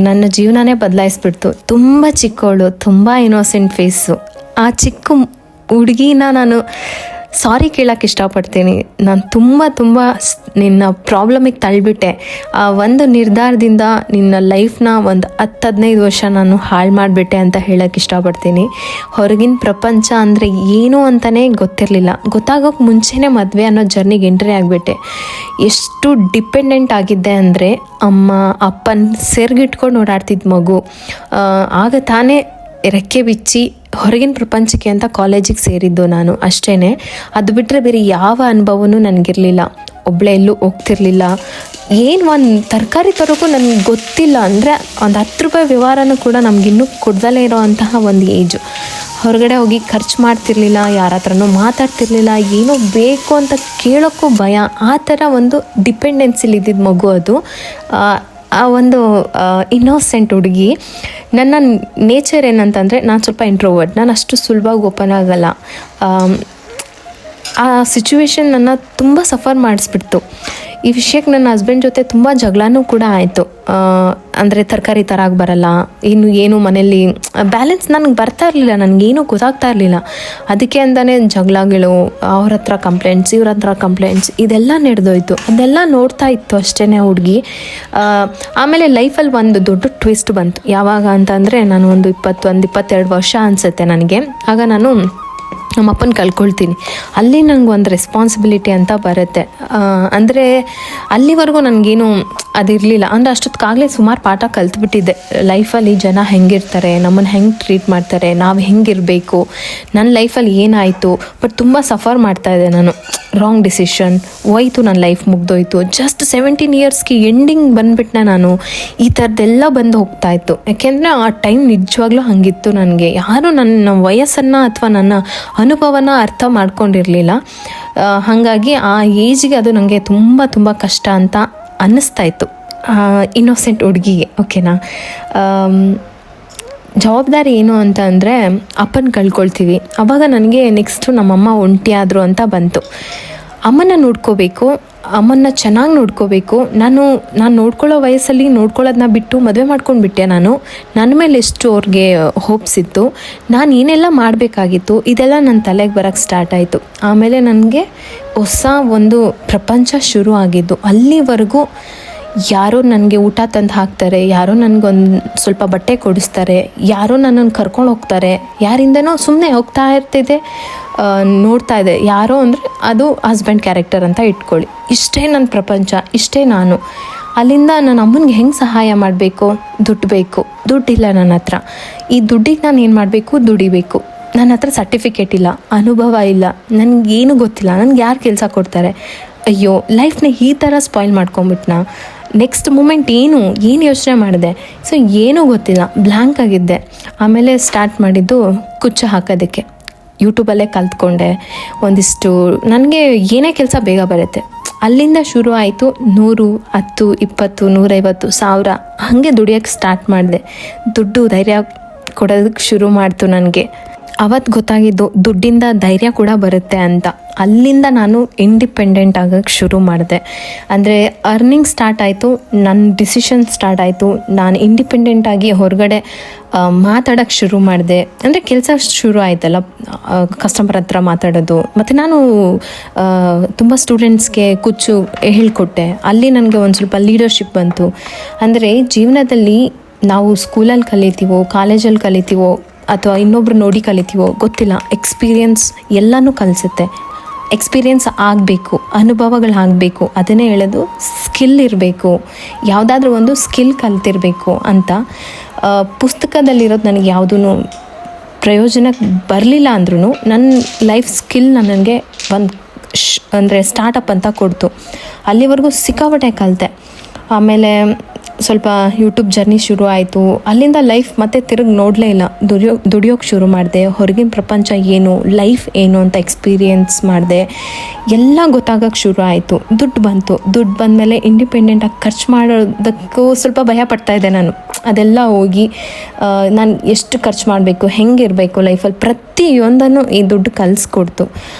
ನನ್ನ ಜೀವನನೇ ಬದಲಾಯಿಸ್ಬಿಡ್ತು. ತುಂಬ ಚಿಕ್ಕವಳು, ತುಂಬ ಇನ್ನೋಸೆಂಟ್ ಫೇಸು. ಆ ಚಿಕ್ಕ ಹುಡುಗಿನ ನಾನು ಸಾರಿ ಕೇಳೋಕ್ಕೆ ಇಷ್ಟಪಡ್ತೀನಿ. ನಾನು ತುಂಬ ನಿನ್ನ ಪ್ರಾಬ್ಲಮಿಗೆ ತಳ್ಳಿಬಿಟ್ಟೆ. ಆ ಒಂದು ನಿರ್ಧಾರದಿಂದ ನಿನ್ನ ಲೈಫ್ನ ಒಂದು 10-15 ವರ್ಷ ನಾನು ಹಾಳು ಮಾಡಿಬಿಟ್ಟೆ ಅಂತ ಹೇಳೋಕ್ಕೆ ಇಷ್ಟಪಡ್ತೀನಿ. ಹೊರಗಿನ ಪ್ರಪಂಚ ಅಂದರೆ ಏನು ಅಂತಲೇ ಗೊತ್ತಿರಲಿಲ್ಲ. ಗೊತ್ತಾಗೋಕ್ಕೆ ಮುಂಚೆನೇ ಮದುವೆ ಅನ್ನೋ ಜರ್ನಿಗೆ ಎಂಟ್ರಿ ಆಗಿಬಿಟ್ಟೆ. ಎಷ್ಟು ಡಿಪೆಂಡೆಂಟ್ ಆಗಿದ್ದೆ ಅಂದರೆ ಅಮ್ಮ ಅಪ್ಪನ ಸೆರ್ಗಿಟ್ಕೊಂಡು ಓಡಾಡ್ತಿದ್ದ ಮಗು. ಆಗ ತಾನೇ ರೆಕ್ಕೆ ಬಿಚ್ಚಿ ಹೊರಗಿನ ಪ್ರಪಂಚಕ್ಕೆ ಅಂತ ಕಾಲೇಜಿಗೆ ಸೇರಿದ್ದು ನಾನು ಅಷ್ಟೇ. ಅದು ಬಿಟ್ಟರೆ ಬೇರೆ ಯಾವ ಅನುಭವನೂ ನನಗಿರಲಿಲ್ಲ. ಒಬ್ಬಳೇ ಎಲ್ಲೂ ಹೋಗ್ತಿರ್ಲಿಲ್ಲ. ಏನು ಒಂದು ತರಕಾರಿ ತರೋಕ್ಕೂ ನನಗೆ ಗೊತ್ತಿಲ್ಲ ಅಂದರೆ ಒಂದು 10 ರೂಪಾಯಿ ವ್ಯವಹಾರನೂ ಕೂಡ ನಮಗಿನ್ನೂ ಕೊಡ್ದಲೇ ಇರೋ ಅಂತಹ ಒಂದು ಏಜು. ಹೊರಗಡೆ ಹೋಗಿ ಖರ್ಚು ಮಾಡ್ತಿರ್ಲಿಲ್ಲ, ಯಾರ ಹತ್ರನೂ ಮಾತಾಡ್ತಿರ್ಲಿಲ್ಲ, ಏನೋ ಬೇಕು ಅಂತ ಕೇಳೋಕ್ಕೂ ಭಯ. ಆ ಥರ ಒಂದು ಡಿಪೆಂಡೆನ್ಸಿಲಿ ಇದ್ದಿದ್ದ ಮಗು ಅದು. ಆ ಒಂದು ಇನ್ನೋಸೆಂಟ್ ಹುಡುಗಿ. ನನ್ನ ನೇಚರ್ ಏನಂತಂದರೆ ನಾನು ಸ್ವಲ್ಪ ಇಂಟ್ರೋವರ್ಟ್. ನಾನು ಅಷ್ಟು ಸುಲಭವಾಗಿ ಓಪನ್ ಆಗಲ್ಲ. ಆ ಸಿಚುವೇಶನ್ ನನ್ನ ತುಂಬ ಸಫರ್ ಮಾಡಿಸ್ಬಿಡ್ತು. ಈ ವಿಷಯಕ್ಕೆ ನನ್ನ ಹಸ್ಬೆಂಡ್ ಜೊತೆ ತುಂಬ ಜಗಳನೂ ಕೂಡ ಆಯಿತು. ಅಂದರೆ ತರಕಾರಿ ತರಕ್ಕೆ ಬರಲ್ಲ, ಏನು ಮನೇಲಿ ಬ್ಯಾಲೆನ್ಸ್ ನನಗೆ ಬರ್ತಾ ಇರಲಿಲ್ಲ, ನನಗೇನು ಗೊತ್ತಾಗ್ತಾ ಇರಲಿಲ್ಲ. ಅದಕ್ಕೆ ಅಂತಲೇ ಜಗಳಗಳು, ಅವ್ರ ಹತ್ರ ಕಂಪ್ಲೇಂಟ್ಸ್, ಇವ್ರ ಹತ್ರ ಕಂಪ್ಲೇಂಟ್ಸ್, ಇದೆಲ್ಲ ನಡೆದೋಯ್ತು. ಅದೆಲ್ಲ ನೋಡ್ತಾ ಇತ್ತು ಅಷ್ಟೇ ಹುಡುಗಿ. ಆಮೇಲೆ ಲೈಫಲ್ಲಿ ಒಂದು ದೊಡ್ಡ ಟ್ವಿಸ್ಟ್ ಬಂತು. ಯಾವಾಗ ಅಂತಂದರೆ ನಾನು ಒಂದು 22 ವರ್ಷ ಅನಿಸುತ್ತೆ ನನಗೆ. ಆಗ ನಾನು ನಮ್ಮಪ್ಪನ ಕಳ್ಕೊಳ್ತೀನಿ. ಅಲ್ಲಿ ನನಗೆ ಒಂದು ರೆಸ್ಪಾನ್ಸಿಬಿಲಿಟಿ ಅಂತ ಬರುತ್ತೆ. ಅಂದರೆ ಅಲ್ಲಿವರೆಗೂ ನನಗೇನು ಅದಿರಲಿಲ್ಲ. ಅಂದರೆ ಅಷ್ಟೊತ್ತಿಗಾಗಲೇ ಸುಮಾರು ಪಾಠ ಕಲ್ತ್ಬಿಟ್ಟಿದ್ದೆ. ಲೈಫಲ್ಲಿ ಜನ ಹೆಂಗಿರ್ತಾರೆ, ನಮ್ಮನ್ನು ಹೆಂಗೆ ಟ್ರೀಟ್ ಮಾಡ್ತಾರೆ, ನಾವು ಹೆಂಗಿರಬೇಕು, ನನ್ನ ಲೈಫಲ್ಲಿ ಏನಾಯಿತು. ಬಟ್ ತುಂಬ ಸಫರ್ ಮಾಡ್ತಾಯಿದ್ದೆ ನಾನು. ರಾಂಗ್ ಡಿಸಿಷನ್ ಹೋಯ್ತು, ನನ್ನ ಲೈಫ್ ಮುಗ್ದೋಯ್ತು. ಜಸ್ಟ್ 17 ಇಯರ್ಸ್ಗೆ ಎಂಡಿಂಗ್ ಬಂದುಬಿಟ್ನೆ ನಾನು. ಈ ಥರದ್ದೆಲ್ಲ ಬಂದು ಹೋಗ್ತಾಯಿತ್ತು. ಯಾಕೆಂದರೆ ಆ ಟೈಮ್ ನಿಜವಾಗ್ಲೂ ಹಾಗಿತ್ತು ನನಗೆ. ಯಾರೂ ನನ್ನ ವಯಸ್ಸನ್ನು ಅಥವಾ ನನ್ನ ಅನುಭವನ ಅರ್ಥ ಮಾಡ್ಕೊಂಡಿರಲಿಲ್ಲ. ಹಾಗಾಗಿ ಆ ಏಜಿಗೆ ಅದು ನನಗೆ ತುಂಬ ತುಂಬ ಕಷ್ಟ ಅಂತ ಅನ್ನಿಸ್ತಾ ಇತ್ತು. ಇನ್ನೋಸೆಂಟ್ ಹುಡುಗಿಗೆ. ಓಕೆನಾ. ಜವಾಬ್ದಾರಿ ಏನು ಅಂತ ಅಂದರೆ ಅಪ್ಪನ ಕಳ್ಕೊಳ್ತೀವಿ. ಆವಾಗ ನನಗೆ ನೆಕ್ಸ್ಟು ನಮ್ಮಮ್ಮ ಒಂಟಿಯಾದರು ಅಂತ ಬಂತು. ಅಮ್ಮನ ನೋಡ್ಕೋಬೇಕು, ಅಮ್ಮನ್ನ ಚೆನ್ನಾಗಿ ನೋಡ್ಕೋಬೇಕು. ನಾನು ನೋಡ್ಕೊಳ್ಳೋ ವಯಸ್ಸಲ್ಲಿ ನೋಡ್ಕೊಳ್ಳೋದನ್ನ ಬಿಟ್ಟು ಮದುವೆ ಮಾಡ್ಕೊಂಡ್ಬಿಟ್ಟೆ ನಾನು. ನನ್ನ ಮೇಲೆ ಎಷ್ಟು ಅವ್ರಿಗೆ ಹೋಪ್ಸ್ ಇತ್ತು, ನಾನು ಏನೆಲ್ಲ ಮಾಡಬೇಕಾಗಿತ್ತು, ಇದೆಲ್ಲ ನನ್ನ ತಲೆಗೆ ಬರೋಕ್ಕೆ ಸ್ಟಾರ್ಟ್ ಆಯಿತು. ಆಮೇಲೆ ನನಗೆ ಹೊಸ ಒಂದು ಪ್ರಪಂಚ ಶುರು ಆಗಿದ್ದು. ಅಲ್ಲಿವರೆಗೂ ಯಾರೋ ನನಗೆ ಊಟ ತಂದು ಹಾಕ್ತಾರೆ, ಯಾರೋ ನನಗೊಂದು ಸ್ವಲ್ಪ ಬಟ್ಟೆ ಕೊಡಿಸ್ತಾರೆ, ಯಾರೋ ನನ್ನನ್ನು ಕರ್ಕೊಂಡು ಹೋಗ್ತಾರೆ, ಯಾರಿಂದನೋ ಸುಮ್ಮನೆ ಹೋಗ್ತಾ ಇರ್ತಿದ್ದೆ, ನೋಡ್ತಾ ಇದೆ. ಯಾರೋ ಅಂದರೆ ಅದು ಹಸ್ಬೆಂಡ್ ಕ್ಯಾರೆಕ್ಟರ್ ಅಂತ ಇಟ್ಕೊಳ್ಳಿ. ಇಷ್ಟೇ ನನ್ನ ಪ್ರಪಂಚ, ಇಷ್ಟೇ ನಾನು. ಅಲ್ಲಿಂದ ನನ್ನ ಅಮ್ಮನಿಗೆ ಹೆಂಗೆ ಸಹಾಯ ಮಾಡಬೇಕು, ದುಡ್ಡು ಬೇಕು, ದುಡ್ಡಿಲ್ಲ ನನ್ನ ಹತ್ರ. ಈ ದುಡ್ಡಿಗೆ ನಾನು ಏನು ಮಾಡಬೇಕು, ದುಡಿಬೇಕು. ನನ್ನ ಹತ್ರ ಸರ್ಟಿಫಿಕೇಟ್ ಇಲ್ಲ, ಅನುಭವ ಇಲ್ಲ, ನನಗೇನು ಗೊತ್ತಿಲ್ಲ, ನನಗೆ ಯಾರು ಕೆಲಸ ಕೊಡ್ತಾರೆ. ಅಯ್ಯೋ, ಲೈಫ್ನ ಈ ಥರ ಸ್ಪಾಯ್ಲ್ ಮಾಡ್ಕೊಂಬಿಟ್ನಾ. ನೆಕ್ಸ್ಟ್ ಮೂಮೆಂಟ್ ಏನು ಯೋಚನೆ ಮಾಡಿದೆ. ಸೊ ಏನೂ ಗೊತ್ತಿಲ್ಲ, ಬ್ಲ್ಯಾಂಕ್ ಆಗಿದ್ದೆ. ಆಮೇಲೆ ಸ್ಟಾರ್ಟ್ ಮಾಡಿದ್ದು ಕುಚ್ಚು ಹಾಕೋದಕ್ಕೆ. ಯೂಟ್ಯೂಬಲ್ಲೇ ಕಲ್ತ್ಕೊಂಡೆ ಒಂದಿಷ್ಟು. ನನಗೆ ಏನೇ ಕೆಲಸ ಬೇಗ ಬರುತ್ತೆ. ಅಲ್ಲಿಂದ ಶುರು ಆಯಿತು. 100, 10, 20, 150, 1000 ಹಾಗೆ ದುಡಿಯೋಕ್ಕೆ ಸ್ಟಾರ್ಟ್ ಮಾಡಿದೆ. ದುಡ್ಡು ಧೈರ್ಯ ಕೊಡೋದಕ್ಕೆ ಶುರು ಮಾಡ್ತು ನನಗೆ. ಅವತ್ತು ಗೊತ್ತಾಗಿದ್ದು ದುಡ್ಡಿಂದ ಧೈರ್ಯ ಕೂಡ ಬರುತ್ತೆ ಅಂತ. ಅಲ್ಲಿಂದ ನಾನು ಇಂಡಿಪೆಂಡೆಂಟ್ ಆಗೋಕ್ಕೆ ಶುರು ಮಾಡಿದೆ. ಅಂದರೆ ಅರ್ನಿಂಗ್ ಸ್ಟಾರ್ಟ್ ಆಯಿತು, ನನ್ನ ಡಿಸಿಷನ್ ಸ್ಟಾರ್ಟ್ ಆಯಿತು. ನಾನು ಇಂಡಿಪೆಂಡೆಂಟಾಗಿ ಹೊರಗಡೆ ಮಾತಾಡೋಕ್ಕೆ ಶುರು ಮಾಡಿದೆ. ಅಂದರೆ ಕೆಲಸ ಶುರು ಆಯ್ತಲ್ಲ, ಕಸ್ಟಮರ್ ಹತ್ರ ಮಾತಾಡೋದು. ಮತ್ತು ನಾನು ತುಂಬ ಸ್ಟೂಡೆಂಟ್ಸ್ಗೆ ಕುಚ್ಚು ಹೇಳ್ಕೊಟ್ಟೆ. ಅಲ್ಲಿ ನನಗೆ ಒಂದು ಸ್ವಲ್ಪ ಲೀಡರ್ಶಿಪ್ ಬಂತು. ಅಂದರೆ ಜೀವನದಲ್ಲಿ ನಾವು ಸ್ಕೂಲಲ್ಲಿ ಕಲಿತೀವೋ, ಕಾಲೇಜಲ್ಲಿ ಕಲಿತೀವೋ, ಅಥವಾ ಇನ್ನೊಬ್ರು ನೋಡಿ ಕಲಿತೀವೋ ಗೊತ್ತಿಲ್ಲ, ಎಕ್ಸ್ಪೀರಿಯನ್ಸ್ ಎಲ್ಲನೂ ಕಲಿಸುತ್ತೆ. ಎಕ್ಸ್ಪೀರಿಯನ್ಸ್ ಆಗಬೇಕು, ಅನುಭವಗಳು ಆಗಬೇಕು. ಅದನ್ನೇ ಹೇಳೋದು, ಸ್ಕಿಲ್ ಇರಬೇಕು, ಯಾವುದಾದ್ರೂ ಒಂದು ಸ್ಕಿಲ್ ಕಲ್ತಿರಬೇಕು ಅಂತ. ಪುಸ್ತಕದಲ್ಲಿರೋದು ನನಗೆ ಯಾವುದೂ ಪ್ರಯೋಜನಕ್ಕೆ ಬರಲಿಲ್ಲ ಅಂದ್ರೂ ನನ್ನ ಲೈಫ್ ಸ್ಕಿಲ್ ನನಗೆ ಒಂದು ಅಂದರೆ ಸ್ಟಾರ್ಟಪ್ ಅಂತ ಕೊಡ್ತು. ಅಲ್ಲಿವರೆಗೂ ಸಿಕ್ಕಾಪಟ್ಟೆ ಕಲಿತೆ. ಆಮೇಲೆ ಸ್ವಲ್ಪ ಯೂಟ್ಯೂಬ್ ಜರ್ನಿ ಶುರು ಆಯಿತು. ಅಲ್ಲಿಂದ ಲೈಫ್ ಮತ್ತೆ ತಿರುಗಿ ನೋಡಲೇ ಇಲ್ಲ. ದುಡಿಯೋಕ್ಕೆ ಶುರು ಮಾಡಿದೆ. ಹೊರಗಿನ ಪ್ರಪಂಚ ಏನು, ಲೈಫ್ ಏನು ಅಂತ ಎಕ್ಸ್ಪೀರಿಯೆನ್ಸ್ ಮಾಡಿದೆ. ಎಲ್ಲ ಗೊತ್ತಾಗೋಕ್ಕೆ ಶುರು ಆಯಿತು. ದುಡ್ಡು ಬಂತು. ದುಡ್ಡು ಬಂದಮೇಲೆ ಇಂಡಿಪೆಂಡೆಂಟಾಗಿ ಖರ್ಚು ಮಾಡೋದಕ್ಕೂ ಸ್ವಲ್ಪ ಭಯ ಪಡ್ತಾಯಿದ್ದೆ ನಾನು. ಅದೆಲ್ಲ ಹೋಗಿ ನಾನು ಎಷ್ಟು ಖರ್ಚು ಮಾಡಬೇಕು, ಹೆಂಗಿರಬೇಕು ಲೈಫಲ್ಲಿ, ಪ್ರತಿಯೊಂದನ್ನು ಈ ದುಡ್ಡು ಕಲಿಸ್ಕೊಡ್ತು.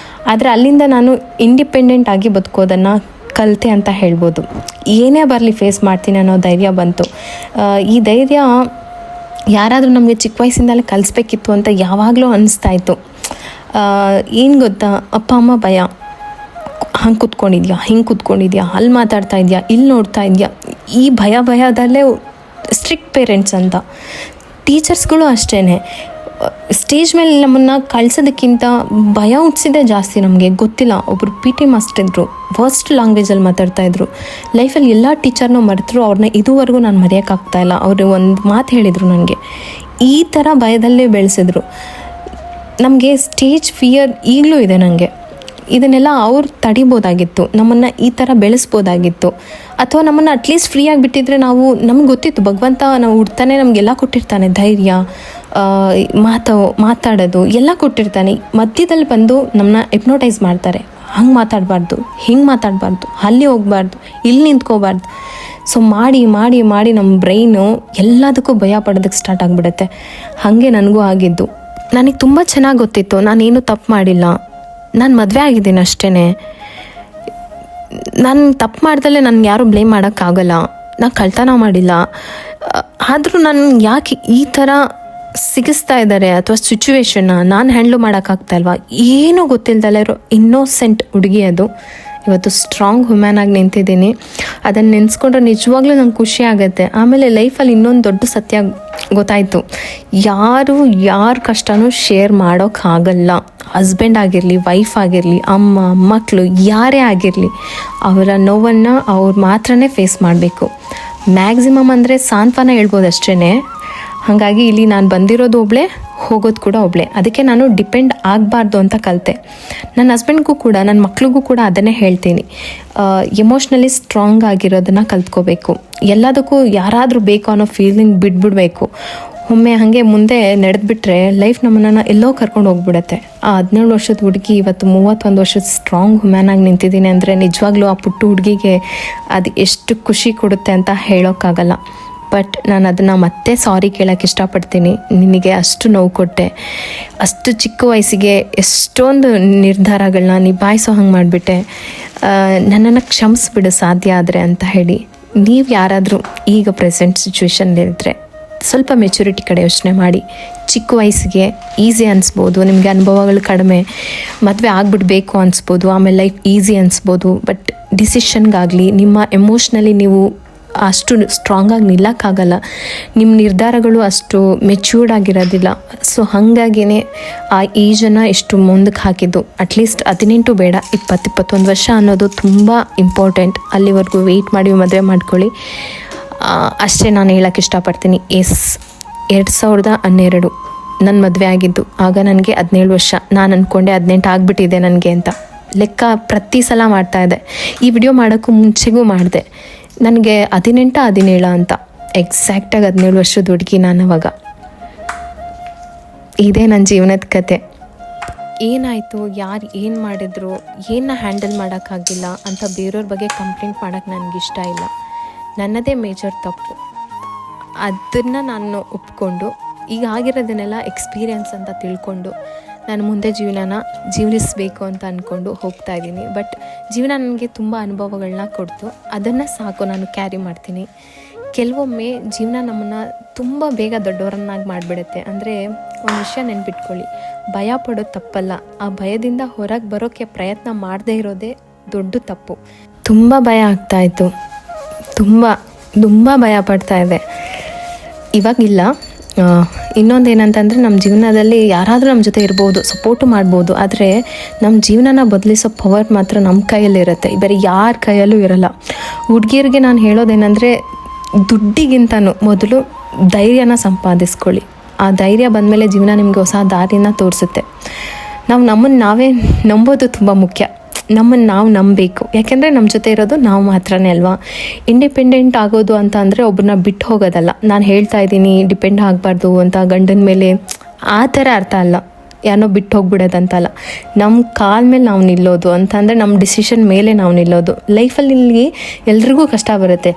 ಆದರೆ ಅಲ್ಲಿಂದ ನಾನು ಇಂಡಿಪೆಂಡೆಂಟ್ ಆಗಿ ಬದುಕೋದನ್ನು ಕಲಿತೆ ಅಂತ ಹೇಳ್ಬೋದು. ಏನೇ ಬರಲಿ ಫೇಸ್ ಮಾಡ್ತೀನಿ ಅನ್ನೋ ಧೈರ್ಯ ಬಂತು. ಈ ಧೈರ್ಯ ಯಾರಾದರೂ ನಮಗೆ ಚಿಕ್ಕ ವಯಸ್ಸಿಂದಲೇ ಕಲಿಸ್ಬೇಕಿತ್ತು ಅಂತ ಯಾವಾಗಲೂ ಅನ್ನಿಸ್ತಾಯಿತ್ತು. ಏನು ಗೊತ್ತಾ, ಅಪ್ಪ ಅಮ್ಮ ಭಯ, ಹಂಗೆ ಕೂತ್ಕೊಂಡಿದ್ಯಾ, ಹಿಂಗೆ ಕೂತ್ಕೊಂಡಿದ್ಯಾ, ಅಲ್ಲಿ ಮಾತಾಡ್ತಾ ಇದೆಯಾ, ಇಲ್ಲಿ ನೋಡ್ತಾ ಇದೆಯಾ, ಈ ಭಯದಲ್ಲೇ ಸ್ಟ್ರಿಕ್ಟ್ ಪೇರೆಂಟ್ಸ್ ಅಂತ. ಟೀಚರ್ಸ್ಗಳು ಅಷ್ಟೇ, ಸ್ಟೇಜ್ ಮೇಲೆ ನಮ್ಮನ್ನು ಕಳ್ಸೋದಕ್ಕಿಂತ ಭಯ ಹುಟ್ಟಿಸಿದೆ ಜಾಸ್ತಿ. ನಮಗೆ ಗೊತ್ತಿಲ್ಲ, ಒಬ್ಬರು PT ಮಾಸ್ಟರ್ ಇದ್ದರು, ವರ್ಸ್ಟ್ ಲ್ಯಾಂಗ್ವೇಜಲ್ಲಿ ಮಾತಾಡ್ತಾಯಿದ್ರು. ಲೈಫಲ್ಲಿ ಎಲ್ಲ ಟೀಚರ್ನೂ ಮರೆತರು, ಅವ್ರನ್ನ ಇದುವರೆಗೂ ನಾನು ಮರೆಯೋಕ್ಕಾಗ್ತಾಯಿಲ್ಲ. ಅವರು ಒಂದು ಮಾತು ಹೇಳಿದರು ನನಗೆ, ಈ ಥರ ಭಯದಲ್ಲೇ ಬೆಳೆಸಿದ್ರು. ನಮಗೆ ಸ್ಟೇಜ್ ಫಿಯರ್ ಈಗಲೂ ಇದೆ ನನಗೆ. ಇದನ್ನೆಲ್ಲ ಅವ್ರು ತಡಿಬೋದಾಗಿತ್ತು, ನಮ್ಮನ್ನು ಈ ಥರ ಬೆಳೆಸ್ಬೋದಾಗಿತ್ತು, ಅಥವಾ ನಮ್ಮನ್ನು ಅಟ್ಲೀಸ್ಟ್ ಫ್ರೀಯಾಗಿ ಬಿಟ್ಟಿದ್ರೆ ನಮ್ಗೆ ಗೊತ್ತಿತ್ತು ಭಗವಂತ ನಾವು ಹುಡ್ತಾನೆ ನಮಗೆಲ್ಲ ಕೊಟ್ಟಿರ್ತಾನೆ, ಧೈರ್ಯ, ಮಾತಾಡೋದು ಎಲ್ಲ ಕೊಟ್ಟಿರ್ತಾನೆ. ಮಧ್ಯದಲ್ಲಿ ಬಂದು ನಮ್ಮನ್ನ ಎಪ್ನೋಟೈಸ್ ಮಾಡ್ತಾರೆ, ಹಂಗೆ ಮಾತಾಡಬಾರ್ದು, ಹಿಂಗೆ ಮಾತಾಡಬಾರ್ದು, ಅಲ್ಲಿ ಹೋಗಬಾರ್ದು, ಇಲ್ಲಿ ನಿಂತ್ಕೋಬಾರ್ದು. ಸೊ ಮಾಡಿ ಮಾಡಿ ಮಾಡಿ ನಮ್ಮ ಬ್ರೈನು ಎಲ್ಲದಕ್ಕೂ ಭಯ ಪಡೋದಕ್ಕೆ ಸ್ಟಾರ್ಟ್ ಆಗಿಬಿಡುತ್ತೆ. ಹಾಗೆ ನನಗೂ ಆಗಿದ್ದು. ನನಗೆ ತುಂಬ ಚೆನ್ನಾಗಿ ಗೊತ್ತಿತ್ತು ನಾನೇನು ತಪ್ಪು ಮಾಡಿಲ್ಲ, ನಾನು ಮದುವೆ ಆಗಿದ್ದೀನಿ ಅಷ್ಟೇ, ನಾನು ತಪ್ಪು ಮಾಡ್ದಲ್ಲೇ ನನಗೆ ಯಾರೂ ಬ್ಲೇಮ್ ಮಾಡೋಕ್ಕಾಗಲ್ಲ, ನಾನು ಕಳ್ತನ ಮಾಡಿಲ್ಲ. ಆದರೂ ನಾನು ಯಾಕೆ ಈ ಥರ ಸಿಗಿಸ್ತಾ ಇದ್ದಾರೆ ಅಥವಾ ಸಿಚುವೇಶನ್ನ ನಾನು ಹ್ಯಾಂಡ್ಲ್ ಮಾಡೋಕ್ಕಾಗ್ತಾಯಿಲ್ವಾ, ಏನೂ ಗೊತ್ತಿಲ್ದಲ್ಲ ಇರೋ ಇನ್ನೋಸೆಂಟ್ ಹುಡುಗಿ ಅದು. ಇವತ್ತು ಸ್ಟ್ರಾಂಗ್ ವುಮೆನ್ ಆಗಿ ನಿಂತಿದ್ದೀನಿ. ಅದನ್ನು ನೆನೆಸ್ಕೊಂಡ್ರೆ ನಿಜವಾಗ್ಲೂ ನಂಗೆ ಖುಷಿ ಆಗುತ್ತೆ. ಆಮೇಲೆ ಲೈಫಲ್ಲಿ ಇನ್ನೊಂದು ದೊಡ್ಡ ಸತ್ಯ ಗೊತ್ತಾಯಿತು, ಯಾರ ಕಷ್ಟನೂ ಶೇರ್ ಮಾಡೋಕ್ಕಾಗಲ್ಲ. ಹಸ್ಬೆಂಡ್ ಆಗಿರಲಿ, ವೈಫ್ ಆಗಿರಲಿ, ಅಮ್ಮ, ಮಕ್ಕಳು, ಯಾರೇ ಆಗಿರಲಿ, ಅವರ ನೋವನ್ನು ಅವ್ರು ಮಾತ್ರನೇ ಫೇಸ್ ಮಾಡಬೇಕು. ಮ್ಯಾಕ್ಸಿಮಮ್ ಅಂದರೆ ಸಾಂತ್ವನ ಹೇಳ್ಬೋದು ಅಷ್ಟೇ. ಹಾಗಾಗಿ ಇಲ್ಲಿ ನಾನು ಬಂದಿರೋದು ಒಬ್ಬಳೇ, ಹೋಗೋದು ಕೂಡ ಒಬ್ಬಳೇ. ಅದಕ್ಕೆ ನಾನು ಡಿಪೆಂಡ್ ಆಗಬಾರ್ದು ಅಂತ ಕಲಿತೆ. ನನ್ನ ಹಸ್ಬೆಂಡ್ಗೂ ಕೂಡ, ನನ್ನ ಮಕ್ಳಿಗೂ ಕೂಡ ಅದನ್ನೇ ಹೇಳ್ತೀನಿ, ಎಮೋಷ್ನಲಿ ಸ್ಟ್ರಾಂಗ್ ಆಗಿರೋದನ್ನು ಕಲ್ತ್ಕೋಬೇಕು. ಎಲ್ಲದಕ್ಕೂ ಯಾರಾದರೂ ಬೇಕು ಅನ್ನೋ ಫೀಲಿಂಗ್ ಬಿಟ್ಬಿಡಬೇಕು. ಒಮ್ಮೆ ಹಾಗೆ ಮುಂದೆ ನಡೆದ್ಬಿಟ್ರೆ ಲೈಫ್ ನಮ್ಮನ್ನು ಎಲ್ಲೋ ಕರ್ಕೊಂಡು ಹೋಗ್ಬಿಡತ್ತೆ. ಆ 17 ವರ್ಷದ ಹುಡುಗಿ ಇವತ್ತು 31 ವರ್ಷದ ಸ್ಟ್ರಾಂಗ್ ವುಮೆನ್ ಆಗಿ ನಿಂತಿದ್ದೀನಿ ಅಂದರೆ ನಿಜವಾಗ್ಲೂ ಆ ಪುಟ್ಟ ಹುಡುಗಿಗೆ ಅದು ಎಷ್ಟು ಖುಷಿ ಕೊಡುತ್ತೆ ಅಂತ ಹೇಳೋಕ್ಕಾಗಲ್ಲ. ಬಟ್ ನಾನು ಅದನ್ನು ಮತ್ತೆ ಸಾರಿ ಕೇಳೋಕ್ಕೆ ಇಷ್ಟಪಡ್ತೀನಿ. ನಿನಗೆ ಅಷ್ಟು ನೋವು ಕೊಟ್ಟೆ, ಅಷ್ಟು ಚಿಕ್ಕ ವಯಸ್ಸಿಗೆ ಎಷ್ಟೊಂದು ನಿರ್ಧಾರಗಳನ್ನ ನಿಭಾಯಿಸೋ ಹಂಗೆ ಮಾಡಿಬಿಟ್ಟೆ, ನನ್ನನ್ನು ಕ್ಷಮಿಸ್ಬಿಡು ಸಾಧ್ಯ ಆದರೆ ಅಂತ ಹೇಳಿ. ನೀವು ಯಾರಾದರೂ ಈಗ ಪ್ರೆಸೆಂಟ್ ಸಿಚುವೇಶನ್ಲಿದ್ದರೆ ಸ್ವಲ್ಪ ಮೆಚುರಿಟಿ ಕಡೆ ಯೋಚನೆ ಮಾಡಿ. ಚಿಕ್ಕ ವಯಸ್ಸಿಗೆ ಈಸಿ ಅನಿಸ್ಬೋದು, ನಿಮಗೆ ಅನುಭವಗಳು ಕಡಿಮೆ, ಮದುವೆ ಆಗ್ಬಿಡ್ಬೇಕು ಅನಿಸ್ಬೋದು, ಆಮೇಲೆ ಲೈಫ್ ಈಸಿ ಅನಿಸ್ಬೋದು. ಬಟ್ ಡಿಸಿಷನ್ಗಾಗಲಿ ನಿಮ್ಮ ಎಮೋಷ್ನಲಿ ನೀವು ಅಷ್ಟು ಸ್ಟ್ರಾಂಗಾಗಿ ನಿಲ್ಲಕ್ಕಾಗಲ್ಲ, ನಿಮ್ಮ ನಿರ್ಧಾರಗಳು ಅಷ್ಟು ಮೆಚ್ಯೂರ್ಡ್ ಆಗಿರೋದಿಲ್ಲ. ಸೊ ಹಾಗಾಗಿಯೇ ಆ ಏಜನ್ನು ಇಷ್ಟು ಮುಂದಕ್ಕೆ ಹಾಕಿದ್ದು. ಅಟ್ಲೀಸ್ಟ್ 18 ಬೇಡ, 20-21 ವರ್ಷ ಅನ್ನೋದು ತುಂಬ ಇಂಪಾರ್ಟೆಂಟ್. ಅಲ್ಲಿವರೆಗೂ ವೆಯ್ಟ್ ಮಾಡಿ ಮದುವೆ ಮಾಡ್ಕೊಳ್ಳಿ ಅಷ್ಟೇ ನಾನು ಹೇಳೋಕ್ಕೆ ಇಷ್ಟಪಡ್ತೀನಿ. 2012 ನನ್ನ ಮದುವೆ ಆಗಿದ್ದು, ಆಗ ನನಗೆ 17 ವರ್ಷ. ನಾನು ಅಂದ್ಕೊಂಡೆ 18 ಆಗಿಬಿಟ್ಟಿದೆ ನನಗೆ ಅಂತ. ಲೆಕ್ಕ ಪ್ರತಿ ಸಲ ಮಾಡ್ತಾಯಿದ್ದೆ. ಈ ವಿಡಿಯೋ ಮಾಡೋಕ್ಕೂ ಮುಂಚೆಗೂ ಮಾಡಿದೆ. ನನಗೆ 18-17 ಅಂತ ಎಕ್ಸಾಕ್ಟಾಗಿ 17 ವರ್ಷದ ಹುಡುಗಿ ನಾನು ಅವಾಗ. ಇದೇ ನನ್ನ ಜೀವನದ ಕತೆ. ಏನಾಯಿತು, ಯಾರು ಏನು ಮಾಡಿದ್ರು, ಏನನ್ನ ಹ್ಯಾಂಡಲ್ ಮಾಡೋಕ್ಕಾಗಿಲ್ಲ ಅಂತ ಬೇರೆಯವ್ರ ಬಗ್ಗೆ ಕಂಪ್ಲೇಂಟ್ ಮಾಡೋಕ್ಕೆ ನನಗಿಷ್ಟ ಇಲ್ಲ. ನನ್ನದೇ ಮೇಜರ್ ತಪ್ಪು. ಅದನ್ನು ನಾನು ಒಪ್ಕೊಂಡು ಈಗ ಆಗಿರೋದನ್ನೆಲ್ಲ ಎಕ್ಸ್ಪೀರಿಯನ್ಸ್ ಅಂತ ತಿಳ್ಕೊಂಡು ನಾನು ಮುಂದೆ ಜೀವನಿಸಬೇಕು ಅಂತ ಅಂದ್ಕೊಂಡು ಹೋಗ್ತಾ ಇದ್ದೀನಿ. ಬಟ್ ಜೀವನ ನನಗೆ ತುಂಬ ಅನುಭವಗಳನ್ನ ಕೊಡ್ತು, ಅದನ್ನು ಸಾಕು ನಾನು ಕ್ಯಾರಿ ಮಾಡ್ತೀನಿ. ಕೆಲವೊಮ್ಮೆ ಜೀವನ ನಮ್ಮನ್ನು ತುಂಬ ಬೇಗ ದೊಡ್ಡವರನ್ನಾಗಿ ಮಾಡಿಬಿಡುತ್ತೆ. ಅಂದರೆ ಒಂದು ವಿಷಯ ನೆನ್ಪಿಟ್ಕೊಳ್ಳಿ, ಭಯ ಪಡೋದು ತಪ್ಪಲ್ಲ, ಆ ಭಯದಿಂದ ಹೊರಗೆ ಬರೋಕ್ಕೆ ಪ್ರಯತ್ನ ಮಾಡದೇ ಇರೋದೇ ದೊಡ್ಡ ತಪ್ಪು. ತುಂಬ ಭಯ ಆಗ್ತಾಯಿತ್ತು, ತುಂಬ ಭಯ ಪಡ್ತಾಯಿದ್ದೆ. ಇವಾಗಿಲ್ಲ. ಇನ್ನೊಂದು ಏನಂತಂದರೆ, ನಮ್ಮ ಜೀವನದಲ್ಲಿ ಯಾರಾದರೂ ನಮ್ಮ ಜೊತೆ ಇರ್ಬೋದು, ಸಪೋರ್ಟು ಮಾಡ್ಬೋದು, ಆದರೆ ನಮ್ಮ ಜೀವನನ ಬದಲಿಸೋ ಪವರ್ ಮಾತ್ರ ನಮ್ಮ ಕೈಯಲ್ಲಿರುತ್ತೆ, ಬೇರೆ ಯಾರ ಕೈಯಲ್ಲೂ ಇರೋಲ್ಲ. ಹುಡುಗಿಯರಿಗೆ ನಾನು ಹೇಳೋದೇನೆಂದರೆ, ದುಡ್ಡಿಗಿಂತನೂ ಮೊದಲು ಧೈರ್ಯನ ಸಂಪಾದಿಸ್ಕೊಳ್ಳಿ. ಆ ಧೈರ್ಯ ಬಂದಮೇಲೆ ಜೀವನ ನಿಮಗೆ ಹೊಸ ದಾರಿನ ತೋರಿಸುತ್ತೆ. ನಮ್ಮನ್ನು ನಾವೇ ನಂಬೋದು ತುಂಬ ಮುಖ್ಯ. ನಮ್ಮನ್ನು ನಾವು ನಂಬಬೇಕು, ಯಾಕೆಂದರೆ ನಮ್ಮ ಜೊತೆ ಇರೋದು ನಾವು ಮಾತ್ರನೇ ಅಲ್ವಾ. ಇಂಡಿಪೆಂಡೆಂಟ್ ಆಗೋದು ಅಂತ ಅಂದರೆ ಒಬ್ಬರನ್ನ ಬಿಟ್ಟು ಹೋಗೋದಲ್ಲ. ನಾನು ಹೇಳ್ತಾ ಇದ್ದೀನಿ ಡಿಪೆಂಡ್ ಆಗಬಾರ್ದು ಅಂತ ಗಂಡನ ಮೇಲೆ, ಆ ಥರ ಅರ್ಥ ಅಲ್ಲ. ಯಾರೋ ಬಿಟ್ಟು ಹೋಗ್ಬಿಡೋದಂತಲ್ಲ, ನಮ್ಮ ಕಾಲ ಮೇಲೆ ನಾವು ನಿಲ್ಲೋದು ಅಂತಂದರೆ ನಮ್ಮ ಡಿಸಿಷನ್ ಮೇಲೆ ನಾವು ನಿಲ್ಲೋದು. ಲೈಫಲ್ಲಿ ಎಲ್ರಿಗೂ ಕಷ್ಟ ಬರುತ್ತೆ,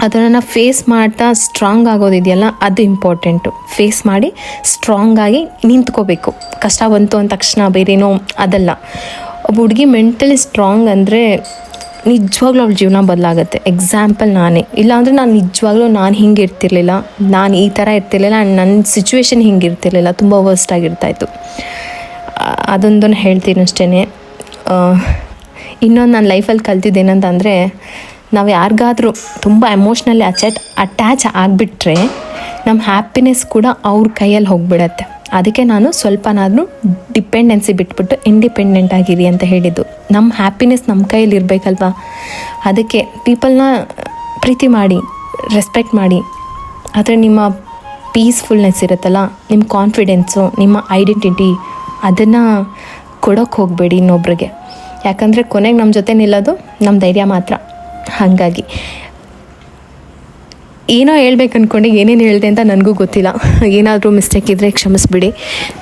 ಅದನ್ನು ಫೇಸ್ ಮಾಡ್ತಾ ಸ್ಟ್ರಾಂಗ್ ಆಗೋದಿದೆಯಲ್ಲ, ಅದು ಇಂಪಾರ್ಟೆಂಟು. ಫೇಸ್ ಮಾಡಿ ಸ್ಟ್ರಾಂಗಾಗಿ ನಿಂತ್ಕೋಬೇಕು. ಕಷ್ಟ ಬಂತು ಅಂದ ತಕ್ಷಣ ಬೇರೇನೋ ಅದಲ್ಲ. ಒಬ್ಬ ಹುಡುಗಿ ಮೆಂಟಲಿ ಸ್ಟ್ರಾಂಗ್ ಅಂದರೆ ನಿಜವಾಗ್ಲೂ ಅವ್ಳ ಜೀವನ ಬದಲಾಗುತ್ತೆ. ಎಕ್ಸಾಂಪಲ್ ನಾನೇ. ಇಲ್ಲಾಂದರೆ ನಾನು ನಿಜವಾಗ್ಲೂ ನಾನು ಹಿಂಗೆ ಇರ್ತಿರ್ಲಿಲ್ಲ, ನಾನು ಈ ಥರ ಇರ್ತಿರ್ಲಿಲ್ಲ, ನನ್ನ ಸಿಚುವೇಶನ್ ಹಿಂಗೆ ಇರ್ತಿರ್ಲಿಲ್ಲ, ತುಂಬ ವರ್ಸ್ಟ್ ಆಗಿರ್ತಾಯಿತ್ತು. ಅದೊಂದನ್ನು ಹೇಳ್ತೀನಿ ಅಷ್ಟೇ. ಇನ್ನೊಂದು ನನ್ನ ಲೈಫಲ್ಲಿ ಕಲ್ತಿದ್ದೇನಂತಂದರೆ, ನಾವು ಯಾರಿಗಾದರೂ ತುಂಬ ಎಮೋಷ್ನಲಿ ಅಟ್ಯಾಚ್ ಆಗಿಬಿಟ್ರೆ ನಮ್ಮ ಹ್ಯಾಪಿನೆಸ್ ಕೂಡ ಅವ್ರ ಕೈಯಲ್ಲಿ ಹೋಗಿಬಿಡತ್ತೆ. ಅದಕ್ಕೆ ನಾನು ಸ್ವಲ್ಪನಾದರೂ ಡಿಪೆಂಡೆನ್ಸಿ ಬಿಟ್ಬಿಟ್ಟು ಇಂಡಿಪೆಂಡೆಂಟ್ ಆಗಿರಿ ಅಂತ ಹೇಳಿದ್ದು. ನಮ್ಮ ಹ್ಯಾಪಿನೆಸ್ ನಮ್ಮ ಕೈಯಲ್ಲಿ ಇರಬೇಕಲ್ವಾ. ಅದಕ್ಕೆ ಪೀಪಲ್ನ ಪ್ರೀತಿ ಮಾಡಿ, ರೆಸ್ಪೆಕ್ಟ್ ಮಾಡಿ. ಆದರೆ ನಿಮ್ಮ ಪೀಸ್ಫುಲ್ನೆಸ್ ಇರುತ್ತಲ್ಲ, ನಿಮ್ಮ ಕಾನ್ಫಿಡೆನ್ಸು, ನಿಮ್ಮ ಐಡೆಂಟಿಟಿ ಅದನ್ನು ಕೊಡೋಕ್ಕೆ ಹೋಗಬೇಡಿ ಇನ್ನೊಬ್ರಿಗೆ. ಯಾಕಂದರೆ ಕೊನೆಗೆ ನಮ್ಮ ಜೊತೆ ನಿಲ್ಲೋದು ನಮ್ಮ ಧೈರ್ಯ ಮಾತ್ರ. ಹಾಗಾಗಿ ಏನೋ ಹೇಳ್ಬೇಕು ಅಂದ್ಕೊಂಡು ಏನೇನು ಹೇಳಿದೆ ಅಂತ ನನಗೂ ಗೊತ್ತಿಲ್ಲ. ಏನಾದರೂ ಮಿಸ್ಟೇಕ್ ಇದ್ದರೆ ಕ್ಷಮಿಸ್ಬಿಡಿ.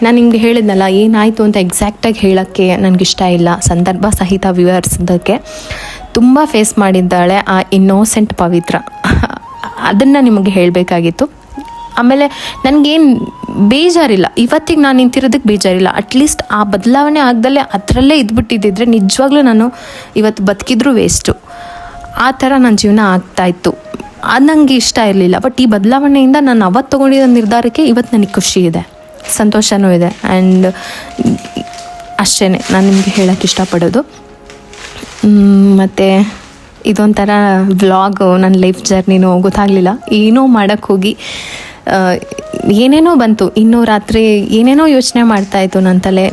ನಾನು ನಿಮಗೆ ಹೇಳಿದ್ನಲ್ಲ, ಏನಾಯಿತು ಅಂತ ಎಕ್ಸಾಕ್ಟಾಗಿ ಹೇಳೋಕ್ಕೆ ನನಗಿಷ್ಟ ಇಲ್ಲ. ಸಂದರ್ಭ ಸಹಿತ ವಿವರಿಸೋದಕ್ಕೆ ತುಂಬ ಫೇಸ್ ಮಾಡಿದ್ದಾಳೆ ಆ ಇನ್ನೋಸೆಂಟ್ ಪವಿತ್ರ. ಅದನ್ನು ನಿಮಗೆ ಹೇಳಬೇಕಾಗಿತ್ತು. ಆಮೇಲೆ ನನಗೇನು ಬೇಜಾರಿಲ್ಲ, ಇವತ್ತಿಗೆ ನಾನು ನಿಂತಿರೋದಕ್ಕೆ ಬೇಜಾರಿಲ್ಲ. ಅಟ್ಲೀಸ್ಟ್ ಆ ಬದಲಾವಣೆ ಆಗದಲ್ಲೇ ಅದರಲ್ಲೇ ಇದ್ಬಿಟ್ಟಿದ್ದಿದ್ರೆ ನಿಜವಾಗ್ಲೂ ನಾನು ಇವತ್ತು ಬದುಕಿದ್ರೂ ವೇಸ್ಟು. ಆ ಥರ ನನ್ನ ಜೀವನ ಆಗ್ತಾಯಿತ್ತು. ಅದು ನನಗೆ ಇಷ್ಟ ಇರಲಿಲ್ಲ. ಬಟ್ ಈ ಬದಲಾವಣೆಯಿಂದ ನಾನು ಅವತ್ತು ತೊಗೊಂಡಿದ್ದ ನಿರ್ಧಾರಕ್ಕೆ ಇವತ್ತು ನನಗೆ ಖುಷಿ ಇದೆ, ಸಂತೋಷವೂ ಇದೆ. ಆ್ಯಂಡ್ ಅಷ್ಟೇ ನಾನು ನಿಮಗೆ ಹೇಳೋಕ್ಕೆ ಇಷ್ಟಪಡೋದು. ಮತ್ತು ಇದೊಂಥರ ವ್ಲಾಗು, ನನ್ನ ಲೈಫ್ ಜರ್ನಿನೂ ಗೊತ್ತಾಗಲಿಲ್ಲ. ಏನೋ ಮಾಡೋಕ್ಕೆ ಹೋಗಿ ಏನೇನೋ ಬಂತು. ಇನ್ನೂ ರಾತ್ರಿ ಏನೇನೋ ಯೋಚನೆ ಮಾಡ್ತಾಯಿತ್ತು ನನ್ನ ತಲೆ.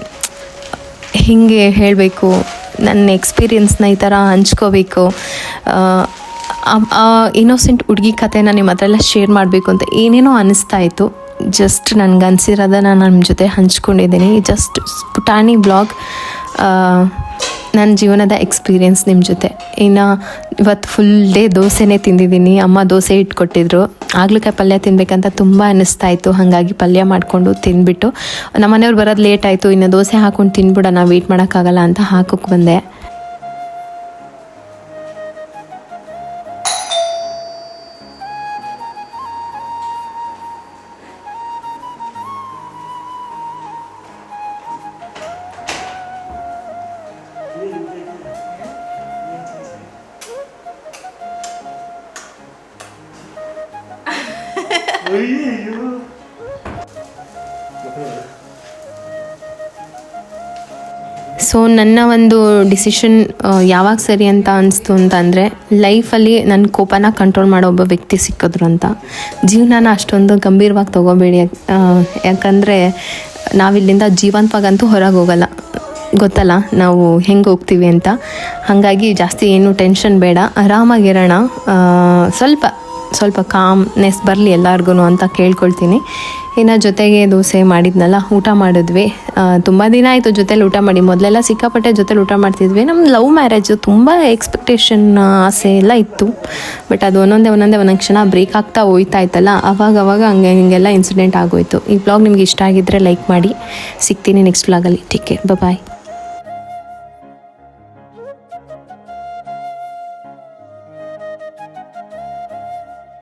ಹೀಗೆ ಹೇಳಬೇಕು, ನನ್ನ ಎಕ್ಸ್ಪೀರಿಯನ್ಸ್ನ ಈ ಥರ ಹಂಚ್ಕೋಬೇಕು, ಇನ್ನೋಸೆಂಟ್ ಹುಡುಗಿ ಕಥೆನ ನಿಮ್ಮ ಹತ್ರ ಎಲ್ಲ ಶೇರ್ ಮಾಡಬೇಕು ಅಂತ ಏನೇನೋ ಅನ್ನಿಸ್ತಾ ಇತ್ತು. ಜಸ್ಟ್ ನನಗೆ ಅನಿಸಿರೋದನ್ನು ನಾನು ನಿಮ್ಮ ಜೊತೆ ಹಂಚ್ಕೊಂಡಿದ್ದೀನಿ. ಜಸ್ಟ್ ಪುಟಾಣಿ ಬ್ಲಾಗ್, ನನ್ನ ಜೀವನದ ಎಕ್ಸ್ಪೀರಿಯೆನ್ಸ್ ನಿಮ್ಮ ಜೊತೆ. ಇನ್ನು ಇವತ್ತು ಫುಲ್ ಡೇ ದೋಸೆನೇ ತಿಂದಿದ್ದೀನಿ. ಅಮ್ಮ ದೋಸೆ ಇಟ್ಕೊಟ್ಟಿದ್ರು. ಆಗ್ಲಕಾಯಿ ಪಲ್ಯ ತಿನ್ನಬೇಕಂತ ತುಂಬ ಅನ್ನಿಸ್ತಾ ಇತ್ತು. ಹಾಗಾಗಿ ಪಲ್ಯ ಮಾಡಿಕೊಂಡು ತಿಂದ್ಬಿಟ್ಟು, ನಮ್ಮ ಮನೆಯವ್ರು ಬರೋದು ಲೇಟ್ ಆಯಿತು, ಇನ್ನು ದೋಸೆ ಹಾಕ್ಕೊಂಡು ತಿನ್ಬಿಡೋಣ, ವೆಯ್ಟ್ ಮಾಡೋಕ್ಕಾಗಲ್ಲ ಅಂತ ಹಾಕೋಕ್ಕೆ ಬಂದೆ. ಸೊ ನನ್ನ ಒಂದು ಡಿಸಿಷನ್ ಯಾವಾಗ ಸರಿ ಅಂತ ಅನಿಸ್ತು ಅಂತಂದರೆ, ಲೈಫಲ್ಲಿ ನನ್ನ ಕೋಪನ ಕಂಟ್ರೋಲ್ ಮಾಡೋ ಒಬ್ಬ ವ್ಯಕ್ತಿ ಸಿಕ್ಕಿದ್ರು ಅಂತ. ಜೀವನನ ಅಷ್ಟೊಂದು ಗಂಭೀರವಾಗಿ ತೊಗೋಬೇಡಿ. ಯಾಕಂದರೆ ನಾವಿಲ್ಲಿಂದ ಜೀವಂತವಾಗಂತೂ ಹೊರಗೆ ಹೋಗಲ್ಲ, ಗೊತ್ತಲ್ಲ ನಾವು ಹೆಂಗೆ ಹೋಗ್ತೀವಿ ಅಂತ. ಹಾಗಾಗಿ ಜಾಸ್ತಿ ಏನು ಟೆನ್ಷನ್ ಬೇಡ, ಆರಾಮಾಗಿರೋಣ. ಸ್ವಲ್ಪ ಕಾಮ್ನೆಸ್ ಬರಲಿ ಎಲ್ಲರಿಗೂ ಅಂತ ಕೇಳ್ಕೊಳ್ತೀನಿ. ಇನ್ನು ಜೊತೆಗೆ ದೋಸೆ ಮಾಡಿದ್ನಲ್ಲ, ಊಟ ಮಾಡಿದ್ವಿ. ತುಂಬ ದಿನ ಆಯಿತು ಜೊತೇಲಿ ಊಟ ಮಾಡಿ. ಮೊದಲೆಲ್ಲ ಸಿಕ್ಕಾಪಟ್ಟೆ ಜೊತೇಲಿ ಊಟ ಮಾಡ್ತಿದ್ವಿ. ನಮ್ಮ ಲವ್ ಮ್ಯಾರೇಜು ತುಂಬ ಎಕ್ಸ್ಪೆಕ್ಟೇಷನ್, ಆಸೆ ಎಲ್ಲ ಇತ್ತು. ಬಟ್ ಅದು ಒಂದೊಂದೇ ಕ್ಷಣ ಬ್ರೇಕ್ ಆಗ್ತಾ ಹೋಯ್ತಾ ಇತ್ತಲ್ಲ, ಅವಾಗ ಹಿಂಗೆಲ್ಲ ಇನ್ಸಿಡೆಂಟ್ ಆಗೋಯ್ತು. ಈ ಬ್ಲಾಗ್ ನಿಮ್ಗೆ ಇಷ್ಟ ಆಗಿದ್ದರೆ ಲೈಕ್ ಮಾಡಿ. ಸಿಗ್ತೀನಿ ನೆಕ್ಸ್ಟ್ ಬ್ಲಾಗಲ್ಲಿ. ಟೇಕ್ ಕೇರ್, ಬಾಯ್.